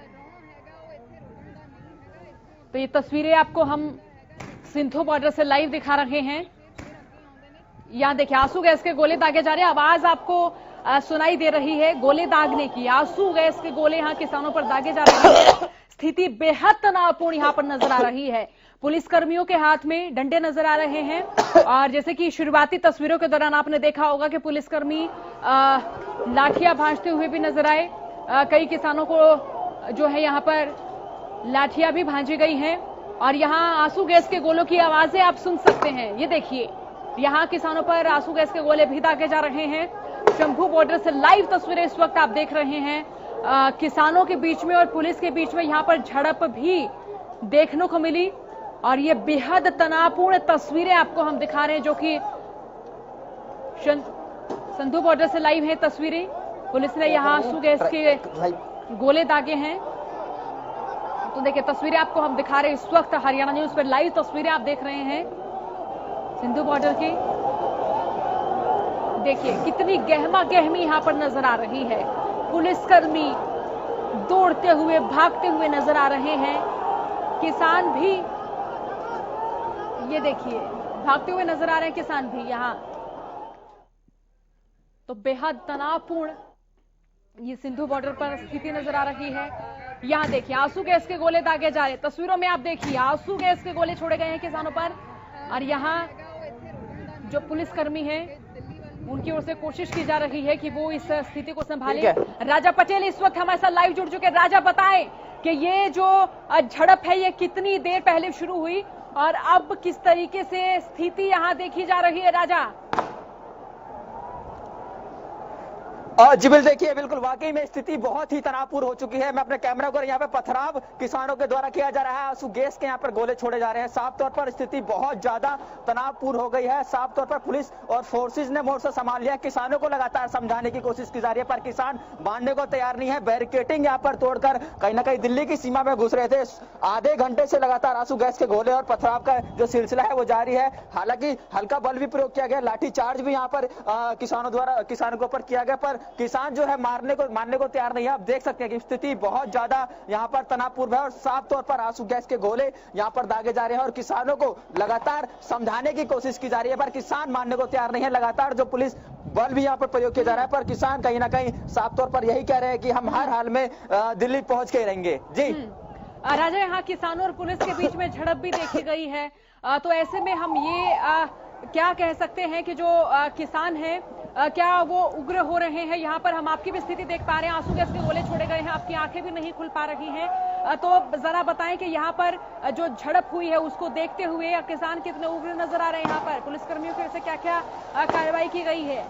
तो ये तस्वीरें आपको हम सिंधु बॉर्डर से लाइव दिखा रहे हैं। यहां देखिए आंसू गैस के गोले दागे जा रहे हैं। आवाज आपको सुनाई दे रही है गोले दागने की। आंसू गैस के गोले यहां किसानों पर दागे जा रहे हैं। स्थिति बेहद तनावपूर्ण यहां पर नजर आ रही है। पुलिसकर्मियों के हाथ में डंडे नजर आ रहे हैं और जैसे कि शुरुआती तस्वीरों के दौरान आपने देखा होगा कि पुलिसकर्मी लाठियां भांजते हुए भी नजर आए। कई किसानों को जो है यहां पर लाठियां भी भांजी गई हैं और यहां आंसू गैस के गोलों की आवाजें आप सुन सकते हैं। ये देखिए यहां किसानों पर आंसू गैस के गोले भी दागे जा रहे हैं। शंभू बॉर्डर से लाइव तस्वीरें इस वक्त आप देख रहे हैं। किसानों के बीच में और पुलिस के बीच में यहां पर झड़प भी देखने को मिली और ये बेहद तनावपूर्ण तस्वीरें आपको हम दिखा रहे हैं जो कि सिंधु बॉर्डर से लाइव है तस्वीरें। पुलिस ने यहां आंसू गैस के गोले दागे हैं। तो देखिए तस्वीरें आपको हम दिखा रहे हैं इस वक्त हरियाणा न्यूज पर लाइव तस्वीरें आप देख रहे हैं सिंधु बॉर्डर की। देखिए कितनी गहमा गहमी यहां पर नजर आ रही है। पुलिसकर्मी दौड़ते हुए भागते हुए नजर आ रहे हैं। किसान भी ये देखिए भागते हुए नजर आ रहे हैं किसान भी यहां। तो बेहद तनावपूर्ण ये सिंधु बॉर्डर पर स्थिति नजर आ रही है। यहां देखिए आंसू गैस के गोले दागे जा रहे हैं। तस्वीरों में आप देखिए आंसू गैस के गोले छोड़े गए हैं किसानों पर और यहां जो पुलिसकर्मी हैं उनकी ओर से कोशिश की जा रही है कि वो इस स्थिति को संभाले। राजा पटेल इस वक्त हमारे साथ लाइव जुड़ चुके हैं। राजा बताएं कि ये जो झड़प है ये कितनी देर पहले शुरू हुई और अब किस तरीके से स्थिति यहां देखी जा रही है। राजा जी देखिए बिल्कुल वाकई में स्थिति बहुत ही तनावपूर्ण हो चुकी है। मैं अपने कैमरा को यहाँ पे पथराव किसानों के द्वारा किया जा रहा है। आंसू गैस के यहाँ पर गोले छोड़े जा रहे हैं। साफ तौर पर स्थिति बहुत ज्यादा तनावपूर्ण हो गई है। साफ तौर पर पुलिस और फोर्सेज ने मोर्चा संभाल लिया। किसानों को लगातार समझाने की कोशिश की जा रही है पर किसान मानने को तैयार नहीं है। बैरिकेटिंग यहाँ पर तोड़कर कहीं ना कहीं दिल्ली की सीमा में घुस रहे थे। आधे घंटे से लगातार आंसू गैस के गोले और पथराव का जो सिलसिला है वो जारी है। हालांकि हल्का बल भी प्रयोग किया गया, लाठी चार्ज भी यहाँ पर किसानों द्वारा किसानों के ऊपर किया गया पर किसान जो है मानने को तैयार नहीं है। आप देख सकते हैं कि स्थिति बहुत ज्यादा यहाँ पर तनावपूर्ण है और साफ तौर पर आंसू गैस के गोले यहाँ पर दागे जा रहे हैं और किसानों को लगातार समझाने की कोशिश की जा रही है पर किसान मानने को तैयार नहीं है। लगातार जो पुलिस बल भी यहाँ पर प्रयोग किया जा रहा है पर किसान कहीं ना कहीं साफ तौर पर यही कह रहे हैं कि हम हर हाल में दिल्ली पहुंच के रहेंगे। जी राजा, यहाँ किसानों और पुलिस के बीच में झड़प भी देखी गई है तो ऐसे में हम ये क्या कह सकते हैं कि जो किसान हैं क्या वो उग्र हो रहे हैं। यहाँ पर हम आपकी भी स्थिति देख पा रहे हैं। आंसू गैस के गोले छोड़े गए हैं, आपकी आंखें भी नहीं खुल पा रही हैं। तो जरा बताएं कि यहाँ पर जो झड़प हुई है उसको देखते हुए किसान कितने उग्र नजर आ रहे हैं। यहाँ पर पुलिसकर्मियों की ओर से क्या क्या कार्रवाई की गई है।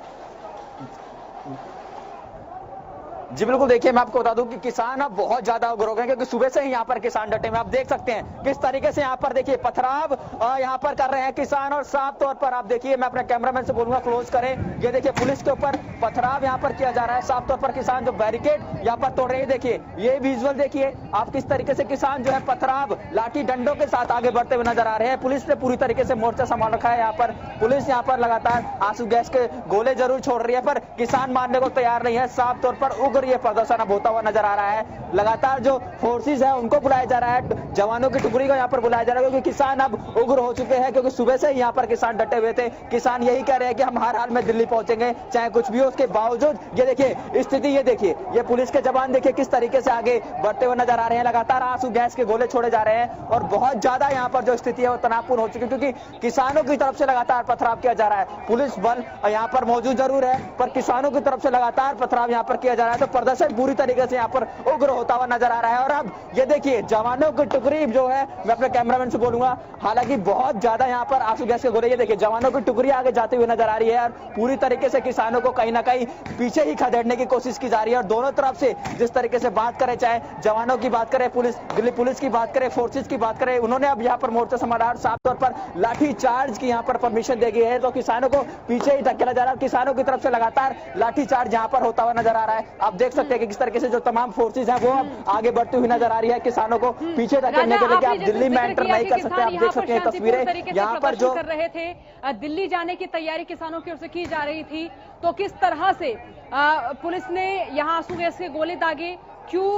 जी बिल्कुल देखिए मैं आपको बता दूं कि किसान अब बहुत ज्यादा उग्र हो गए क्योंकि सुबह से ही यहाँ पर किसान डटे हुए। आप देख सकते हैं किस तरीके से यहाँ पर देखिए पथराव यहाँ पर कर रहे हैं किसान और साफ तौर पर आप देखिए मैं अपने कैमरामैन से बोलूंगा क्लोज करें। ये देखिए पुलिस के ऊपर पथराव यहाँ पर किया जा रहा है। साफ तौर पर किसान जो बैरिकेड यहाँ पर तोड़ रहे हैं। देखिए ये विजुअल देखिए आप किस तरीके से किसान जो है पथराव लाठी डंडों के साथ आगे बढ़ते हुए नजर आ रहे हैं। पुलिस ने पूरी तरीके से मोर्चा संभाल रखा है। यहाँ पर पुलिस यहाँ पर लगातार आंसू गैस के गोले जरूर छोड़ रही है पर किसान मानने को तैयार नहीं है। साफ तौर पर उग्र ये प्रदर्शन अब होता हुआ नजर आ रहा है। लगातार जो फोर्सेज है उनको बुलाया जा रहा है, जवानों की टुकड़ी को यहाँ पर बुलाया जा रहा है क्योंकि किसान अब उग्र हो चुके हैं क्योंकि सुबह से यहाँ पर किसान डटे हुए थे। किसान यही कह रहे हैं कि हम हर हाल में दिल्ली पहुंचेंगे चाहे कुछ भी हो। उसके बावजूद ये देखिए स्थिति, ये देखिए ये पुलिस के जवान देखिए किस तरीके से आगे बढ़ते हुए नजर आ रहे हैं। लगातार आंसू गैस के गोले छोड़े जा रहे हैं और बहुत ज्यादा यहाँ पर जो स्थिति है वो तनावपूर्ण हो चुकी है क्योंकि किसानों की तरफ से लगातार पथराव किया जा रहा है। पुलिस बल यहाँ पर मौजूद जरूर है पर किसानों की तरफ से लगातार पथराव यहाँ पर किया जा रहा है। तो प्रदर्शन पूरी तरीके से यहाँ पर उग्र होता हुआ नजर आ रहा है। और अब ये देखिए जवानों की टुकड़ी जो है, मैं अपने कैमरामैन से बोलूंगा, हालांकि बहुत ज्यादा यहाँ पर आंसू गैस के गोले, ये देखिए जवानों की टुकड़ी आगे जाते हुए नजर आ रही है और पूरी तरीके से किसानों को कहीं ना कहीं पीछे ही खदेड़ने की कोशिश की जा रही है। और दोनों तरफ से जिस तरीके से बात करें, चाहे जवानों की बात करें, पुलिस, दिल्ली पुलिस की बात करें, फोर्सेज की बात करें, उन्होंने अब यहाँ पर मोर्चा संभाला, साफ तौर पर लाठी चार्ज की यहाँ पर परमिशन दी गई है। तो किसानों को पीछे ही धकेला जा रहा है, किसानों की तरफ से लगातार लाठी चार्ज यहाँ पर होता हुआ नजर आ रहा है। आप देख सकते हैं कि किस तरीके से जो तमाम फोर्सेज हैं वो अब आगे बढ़ती हुई नजर आ रही है, किसानों को पीछे धकेलने के लिए। आप दिल्ली में एंटर नहीं कर सकते, आप देख सकते हैं तस्वीरें यहाँ पर जो कर रहे थे, दिल्ली जाने की तैयारी किसानों की ओर से की जा रही थी, तो किस तरह से पुलिस ने यहाँ आंसू गैस के गोले दागे, क्यों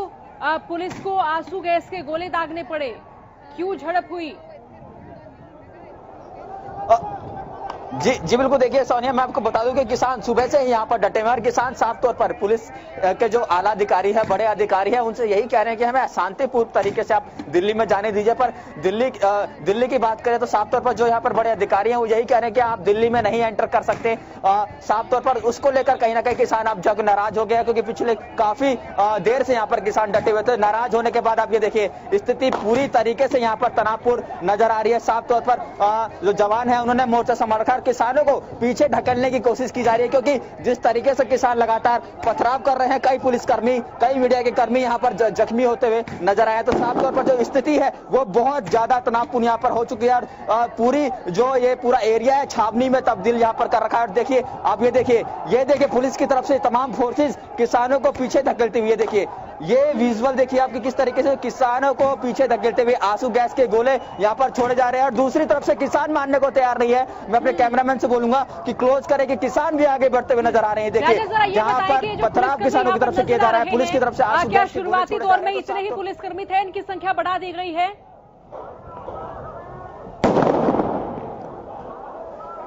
पुलिस को आंसू गैस के गोले दागने पड़े, क्यों झड़प हुई? जी बिल्कुल, देखिए सोनिया, मैं आपको बता दूं कि किसान सुबह से ही यहाँ पर डटे हुए हैं और किसान साफ तौर पर पुलिस के जो आला अधिकारी है, बड़े अधिकारी हैं, उनसे यही कह रहे हैं कि हमें शांतिपूर्ण तरीके से आप दिल्ली में जाने दीजिए। पर दिल्ली की बात करें तो साफ तौर पर जो यहाँ पर बड़े अधिकारी हैं वो यही कह रहे हैं कि आप दिल्ली में नहीं एंटर कर सकते। साफ तौर पर उसको लेकर कहीं ना कहीं किसान अब जग नाराज हो गया, क्योंकि पिछले काफी देर से यहाँ पर किसान डटे हुए थे। नाराज होने के बाद आप ये देखिए स्थिति पूरी तरीके से यहाँ पर तनावपूर्ण नजर आ रही है। साफ तौर पर जो जवान है उन्होंने मोर्चा संभालकर किसानों को पीछे ढकेलने की कोशिश की जा रही है, क्योंकि जिस तरीके से किसान लगातार पथराव कर रहे हैं, कई पुलिसकर्मी, कई मीडिया के कर्मी यहाँ पर जख्मी होते हुए नजर आए हैं। तो साफ तौर पर जो स्थिति है वो बहुत ज्यादा तनावपूर्ण यहाँ पर हो चुकी है और पूरी जो ये पूरा एरिया है छावनी में तब्दील यहाँ पर कर रखा है। और देखिए आप ये देखिए पुलिस की तरफ से तमाम फोर्सेज किसानों को पीछे धकेलते हुए, देखिए ये विजुअल देखिए आपकी किस तरीके से किसानों को पीछे धकेलते हुए आंसू गैस के गोले यहाँ पर छोड़े जा रहे हैं। और दूसरी तरफ से किसान मानने को तैयार नहीं है। मैं अपने कैमरामैन से बोलूंगा कि क्लोज करे कि किसान भी आगे बढ़ते हुए नजर आ रहे हैं। देखिए जहाँ पर पथराव किसानों की तरफ से किया जा रहा है, पुलिस की तरफ से आंसू गैस के गोले शुरुआती दौर में इतने ही पुलिसकर्मी थे, इनकी संख्या बढ़ा दी गई है?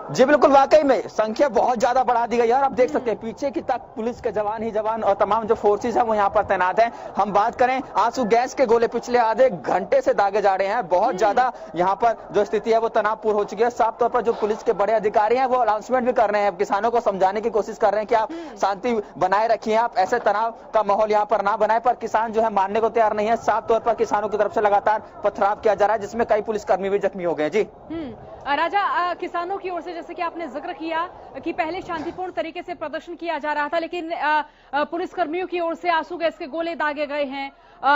जी बिल्कुल, वाकई में संख्या बहुत ज्यादा बढ़ा दी गई है। और आप देख सकते हैं पीछे की तक पुलिस के जवान ही जवान और तमाम जो फोर्सेज हैं वो यहाँ पर तैनात हैं। हम बात करें आंसू गैस के गोले पिछले आधे घंटे से दागे जा रहे हैं। बहुत ज्यादा यहाँ पर जो स्थिति है वो तनावपूर्ण हो चुकी है। साफ तौर पर जो पुलिस के बड़े अधिकारी हैं वो अनाउंसमेंट भी कर रहे हैं, किसानों को समझाने की कोशिश कर रहे हैं कि आप शांति बनाए रखिए, आप ऐसे तनाव का माहौल यहाँ पर ना बनाए। पर किसान जो है मानने को तैयार नहीं है। साफ तौर पर किसानों की तरफ से लगातार पथराव किया जा रहा है, जिसमें कई पुलिसकर्मी भी जख्मी हो गए। जी राजा, किसानों की ओर से जैसे कि आपने जिक्र किया कि पहले शांतिपूर्ण तरीके से प्रदर्शन किया जा रहा था, लेकिन पुलिसकर्मियों की ओर से आंसू गैस के गोले दागे गए हैं,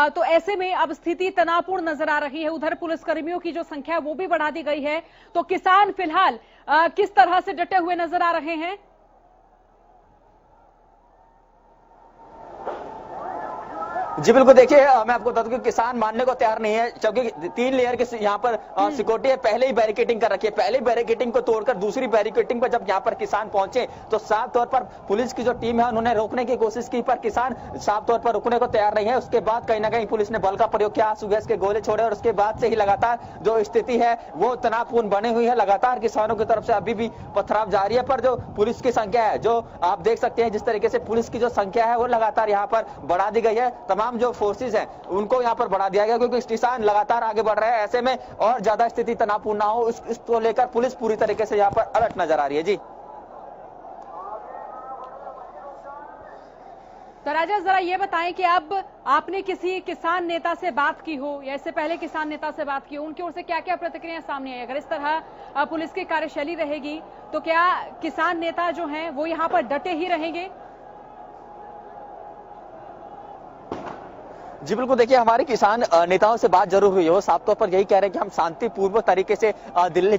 तो ऐसे में अब स्थिति तनावपूर्ण नजर आ रही है। उधर पुलिसकर्मियों की जो संख्या वो भी बढ़ा दी गई है, तो किसान फिलहाल किस तरह से डटे हुए नजर आ रहे हैं? जी बिल्कुल, देखिए मैं आपको बता दूं कि किसान मानने को तैयार नहीं है, क्योंकि 3 लेयर की यहाँ पर सिक्योरिटी है, पहले ही बैरिकेडिंग कर रखी है। पहले बैरिकेडिंग को तोड़कर दूसरी बैरिकेडिंग पर जब यहाँ पर किसान पहुंचे तो साफ तौर पर पुलिस की जो टीम है उन्होंने रोकने की कोशिश की, पर किसान साफ तौर पर रुकने को तैयार नहीं है। उसके बाद कहीं ना कहीं पुलिस ने बल का प्रयोग किया, आंसू गैस के गोले छोड़े और उसके बाद से ही लगातार जो स्थिति है वो तनावपूर्ण बनी हुई है। लगातार किसानों की तरफ से अभी भी पथराव जारी है, पर जो पुलिस की संख्या है, जो आप देख सकते हैं जिस तरीके से पुलिस की जो संख्या है वो लगातार यहाँ पर बढ़ा दी गई है। तमाम जो फोर्सेज हैं उनको यहां पर बढ़ा दिया गया, क्योंकि किसान लगातार आगे बढ़ रहे हैं। ऐसे में और ज्यादा स्थिति तनावपूर्ण ना हो, इसको लेकर पुलिस पूरी तरीके से यहां पर अलर्ट नजर आ रही है। जी तो राजा, जरा ये बताएं कि अब आपने किसी किसान नेता से बात की हो या इससे पहले किसान नेता से बात की हो, उनकी ओर से क्या क्या प्रतिक्रिया सामने आई? अगर इस तरह पुलिस की कार्यशैली रहेगी तो क्या किसान नेता जो हैं वो यहां पर डटे ही रहेंगे? जी बिल्कुल, देखिए हमारे किसान नेताओं से बात जरूर हुई हो, साफ तौर पर यही कह रहे हैं कि हम शांतिपूर्वक तरीके से दिल्ली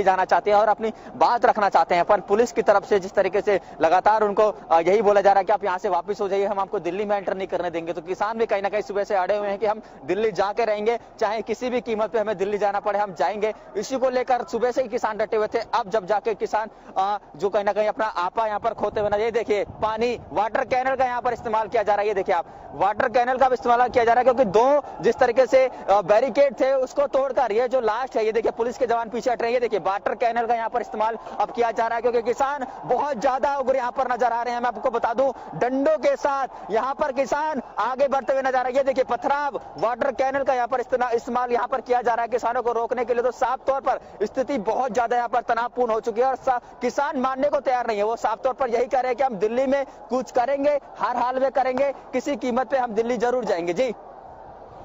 जाना चाहते हैं और अपनी बात रखना चाहते हैं। पर पुलिस की तरफ से जिस तरीके से लगातार उनको यही बोला जा रहा है कि आप यहाँ से वापस हो जाइए, हम आपको दिल्ली में एंटर नहीं करने देंगे। तो किसान भी कहीं ना कहीं सुबह से अड़े हुए हैं कि हम दिल्ली जाके रहेंगे, चाहे किसी भी कीमत पे हमें दिल्ली जाना पड़े, हम जाएंगे। इसी को लेकर सुबह से ही किसान डटे हुए थे। अब जब जाके किसान जो कहीं ना कहीं अपना आपा यहाँ पर खोते हुए ना, ये देखिए पानी वाटर कैनल का यहाँ पर इस्तेमाल किया जा रहा है। ये देखिए आप वाटर कैनल का इस्तेमाल किया जा रहा है, क्योंकि दो जिस तरीके से बैरिकेड थे उसको तोड़कर ये जो लास्ट है, ये देखिए पुलिस के जवान पीछे हट रहे हैं। ये देखिए वाटर कैनल का यहाँ पर इस्तेमाल अब किया जा रहा है, क्योंकि किसान बहुत ज्यादा उग्र यहाँ पर नजर आ रहे हैं। मैं आपको बता दूं, डंडों के साथ यहाँ पर किसान आगे बढ़ते हुए नजर आ रहे हैं। ये देखिए पथराव वाटर कैनल का यहाँ पर इस्तेमाल यहाँ पर किया जा रहा है किसानों को रोकने के लिए। तो साफ तौर पर स्थिति बहुत ज्यादा यहाँ पर तनावपूर्ण हो चुकी है और किसान मानने को तैयार नहीं है। वो साफ तौर पर यही कह रहे हैं कि हम दिल्ली में कुछ करेंगे, हर हाल में करेंगे, किसी कीमत पे हम दिल्ली जरूर जाएंगे। जी,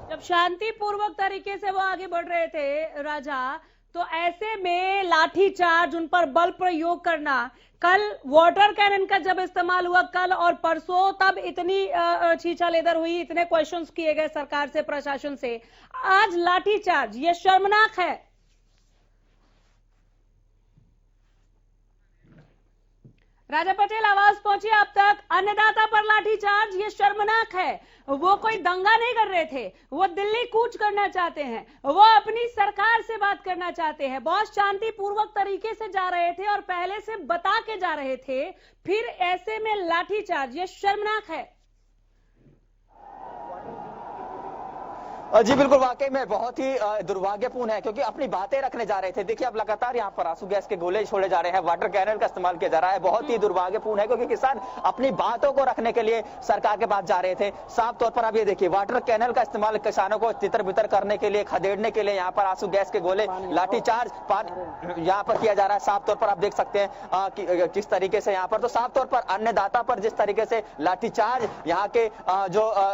जब शांतिपूर्वक तरीके से वो आगे बढ़ रहे थे राजा, तो ऐसे में लाठीचार्ज, उन पर बल प्रयोग करना, कल वाटर कैनन का जब इस्तेमाल हुआ कल और परसों, तब इतनी छीछा लेदर हुई, इतने क्वेश्चंस किए गए सरकार से, प्रशासन से। आज लाठीचार्ज, ये शर्मनाक है। राजा पटेल, आवाज पहुंची आप तक। अन्नदाता पर लाठीचार्ज, ये शर्मनाक है। वो कोई दंगा नहीं कर रहे थे, वो दिल्ली कूच करना चाहते हैं, वो अपनी सरकार से बात करना चाहते हैं। बहुत शांतिपूर्वक तरीके से जा रहे थे और पहले से बता के जा रहे थे, फिर ऐसे में लाठीचार्ज, ये शर्मनाक है। जी बिल्कुल, वाकई में बहुत ही दुर्भाग्यपूर्ण है, क्योंकि अपनी बातें रखने जा रहे थे। देखिए अब लगातार यहाँ पर आंसू गैस के गोले छोड़े जा रहे हैं, वाटर कैनल का इस्तेमाल किया जा रहा है। बहुत ही दुर्भाग्यपूर्ण है, क्योंकि किसान अपनी बातों को रखने के लिए सरकार के पास जा रहे थे। साफ तौर पर आप ये देखिए, वाटर कैनल का इस्तेमाल किसानों को तितर बितर करने के लिए, खदेड़ने के लिए यहाँ पर आंसू गैस के गोले, लाठीचार्ज यहाँ पर किया जा रहा है। साफ तौर पर आप देख सकते हैं कि किस तरीके से यहाँ पर, तो साफ तौर पर अन्नदाता पर जिस तरीके से लाठीचार्ज यहाँ के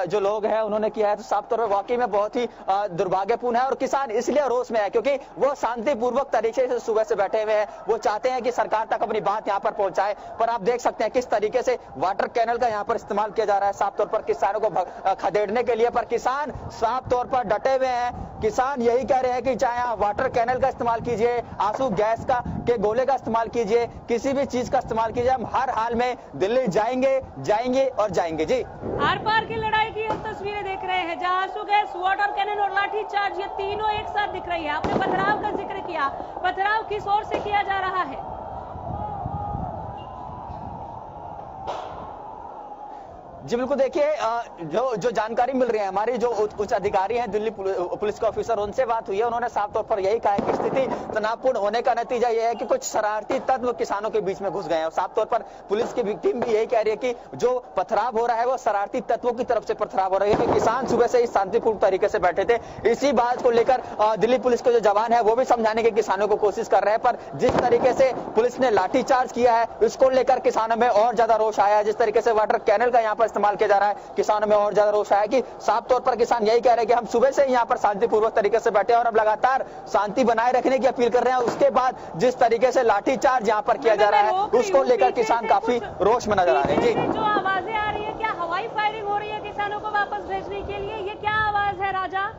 जो लोग हैं उन्होंने किया है, तो साफ तौर पर वाकई में बहुत ही दुर्भाग्यपूर्ण है। और किसान इसलिए रोष में है क्योंकि वो शांतिपूर्वक तरीके से सुबह से बैठे हुए हैं। वो चाहते हैं कि सरकार तक अपनी बात यहाँ पर पहुंचाए, पर आप देख सकते हैं किस तरीके से वाटर कैनल का यहाँ पर इस्तेमाल किया जा रहा है साफ तौर पर किसानों को खदेड़ने के लिए। पर किसान साफ तौर पर डटे हुए हैं। किसान यही कह रहे हैं कि चाहे आप वाटर कैनल का इस्तेमाल कीजिए, आंसू गैस का के गोले का इस्तेमाल कीजिए, किसी भी चीज का इस्तेमाल कीजिए, हम हर हाल में दिल्ली जाएंगे और जाएंगे। जी, आर पार की लड़ाई की हम तस्वीरें देख रहे हैं, जहां आंसू गैस, वाटर कैनन और लाठीचार्ज, ये तीनों एक साथ दिख रही है। आपने पथराव का जिक्र किया, पथराव किस ओर से किया जा रहा है? जी बिल्कुल, देखिए जो जानकारी मिल रही है, हमारी जो उच्च अधिकारी हैं दिल्ली पुलिस के ऑफिसर, उनसे बात हुई है। उन्होंने साफ तौर पर यही कहा है कि स्थिति तनावपूर्ण होने का नतीजा यह है कि कुछ शरारती तत्व किसानों के बीच में घुस गए हैं। और साफ तौर पर पुलिस की टीम भी यही कह रही है कि जो पथराव हो रहा है वो शरारती तत्वों की तरफ से पथराव हो रहा है। किसान सुबह से ही शांतिपूर्ण तरीके से बैठे थे। इसी बात को लेकर दिल्ली पुलिस के जो जवान है वो भी समझाने की किसानों को कोशिश कर रहे हैं, पर जिस तरीके से पुलिस ने लाठीचार्ज किया है उसको लेकर किसानों में और ज्यादा रोष आया है। जिस तरीके से वाटर कैनल का यहाँ पर इस्तेमाल किया जा रहा है, किसानों में और ज्यादा रोष आया कि साफ तौर पर किसान यही कह रहे हैं कि हम सुबह से यहाँ पर शांतिपूर्वक तरीके से बैठे और अब लगातार शांति बनाए रखने की अपील कर रहे हैं। उसके बाद जिस तरीके से लाठीचार्ज यहाँ पर किया जा रहा है उसको लेकर किसान काफी रोष में नजर आ रहे हैं। जी, जो आवाजें आ रही है, क्या हवाई फायरिंग हो रही है किसानों को वापस भेजने के लिए? ये क्या आवाज है राजा?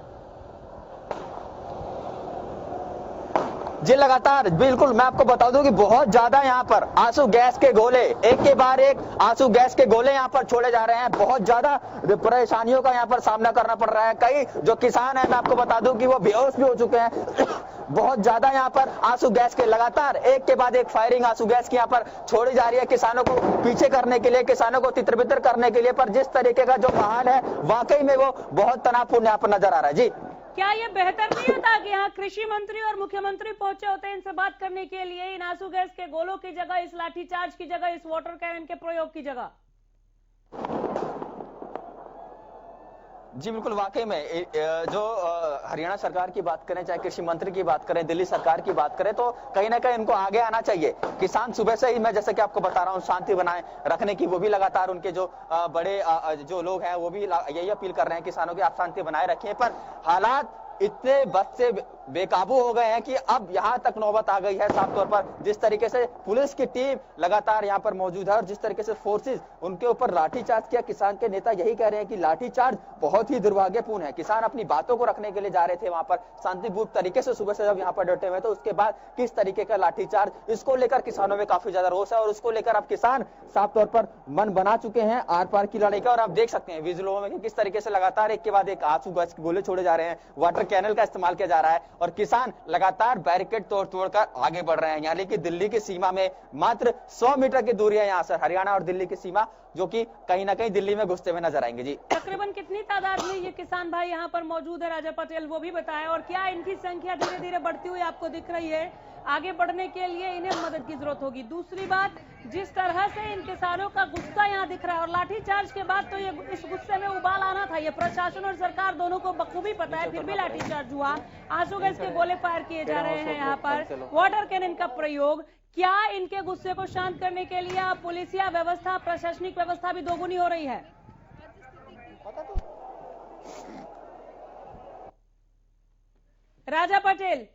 जी लगातार, बिल्कुल मैं आपको बता दूं कि बहुत ज्यादा यहाँ पर आंसू गैस के गोले, एक के बाद एक आंसू गैस के गोले यहाँ पर छोड़े जा रहे हैं। बहुत ज्यादा परेशानियों का यहाँ पर सामना करना पड़ रहा है। कई जो किसान है, मैं आपको बता दूं कि वो बेहोश भी हो चुके हैं। बहुत ज्यादा यहाँ पर आंसू गैस के लगातार एक के बाद एक फायरिंग आंसू गैस की यहाँ पर छोड़ी जा रही है किसानों को पीछे करने के लिए, किसानों को तितर-बितर करने के लिए। पर जिस तरीके का जो माहौल है वाकई में वो बहुत तनावपूर्ण यहाँ पर नजर आ रहा है। जी, क्या ये बेहतर नहीं होता कि यहाँ कृषि मंत्री और मुख्यमंत्री पहुंचे होते हैं इनसे बात करने के लिए, इन आंसू गैस के गोलों की जगह, इस लाठीचार्ज की जगह, इस वाटर कैनन के प्रयोग की जगह? जी बिल्कुल, वाकई में जो हरियाणा सरकार की बात करें, चाहे कृषि मंत्री की बात करें, दिल्ली सरकार की बात करें, तो कहीं ना कहीं इनको आगे आना चाहिए। किसान सुबह से ही, मैं जैसे कि आपको बता रहा हूँ, शांति बनाए रखने की वो भी लगातार उनके जो बड़े जो लोग हैं वो भी यही अपील कर रहे हैं किसानों की, आप शांति बनाए रखें। पर हालात इतने बद से बेकाबू हो गए हैं कि अब यहां तक नौबत आ गई है। साफ तौर पर जिस तरीके से पुलिस की टीम लगातार यहां पर मौजूद है और जिस तरीके से फोर्सेस उनके ऊपर लाठीचार्ज किया, किसान के नेता यही कह रहे हैं कि लाठीचार्ज बहुत ही दुर्भाग्यपूर्ण है। किसान अपनी बातों को रखने के लिए जा रहे थे वहां पर शांतिपूर्ण तरीके से, सुबह से जब यहाँ पर डटे हुए तो उसके बाद किस तरीके का लाठीचार्ज, इसको लेकर किसानों में काफी ज्यादा रोष है और उसको लेकर अब किसान साफ तौर पर मन बना चुके हैं आर पार की लड़ाई का। और आप देख सकते हैं विजुअलों में किस तरीके से लगातार एक के बाद एक आंसू गैस के गोले छोड़े जा रहे हैं, वाटर कैनल का इस्तेमाल किया जा रहा है और किसान लगातार बैरिकेड तोड़ तोड़कर आगे बढ़ रहे हैं। यानी कि दिल्ली की सीमा में मात्र 100 मीटर की दूरी है यहाँ से, हरियाणा और दिल्ली की सीमा, जो कि कहीं ना कहीं दिल्ली में घुसते हुए नजर आएंगे। जी, तकरीबन कितनी तादाद में ये किसान भाई यहाँ पर मौजूद है, राजा पटेल, वो भी बताएं, और क्या इनकी संख्या धीरे धीरे बढ़ती हुई आपको दिख रही है? आगे बढ़ने के लिए इन्हें मदद की जरूरत होगी। दूसरी बात, जिस तरह से इन किसानों का गुस्सा यहाँ दिख रहा है, और लाठीचार्ज के बाद तो ये इस गुस्से में उबाल आना था, ये प्रशासन और सरकार दोनों को बखूबी पता है, फिर भी लाठीचार्ज हुआ, आंसू गैस के गोले फायर किए जा रहे हैं यहाँ पर, वाटर कैनन का प्रयोग। क्या इनके गुस्से को शांत करने के लिए अब पुलिसिया व्यवस्था, प्रशासनिक व्यवस्था भी दोगुनी हो रही है? राजा पटेल।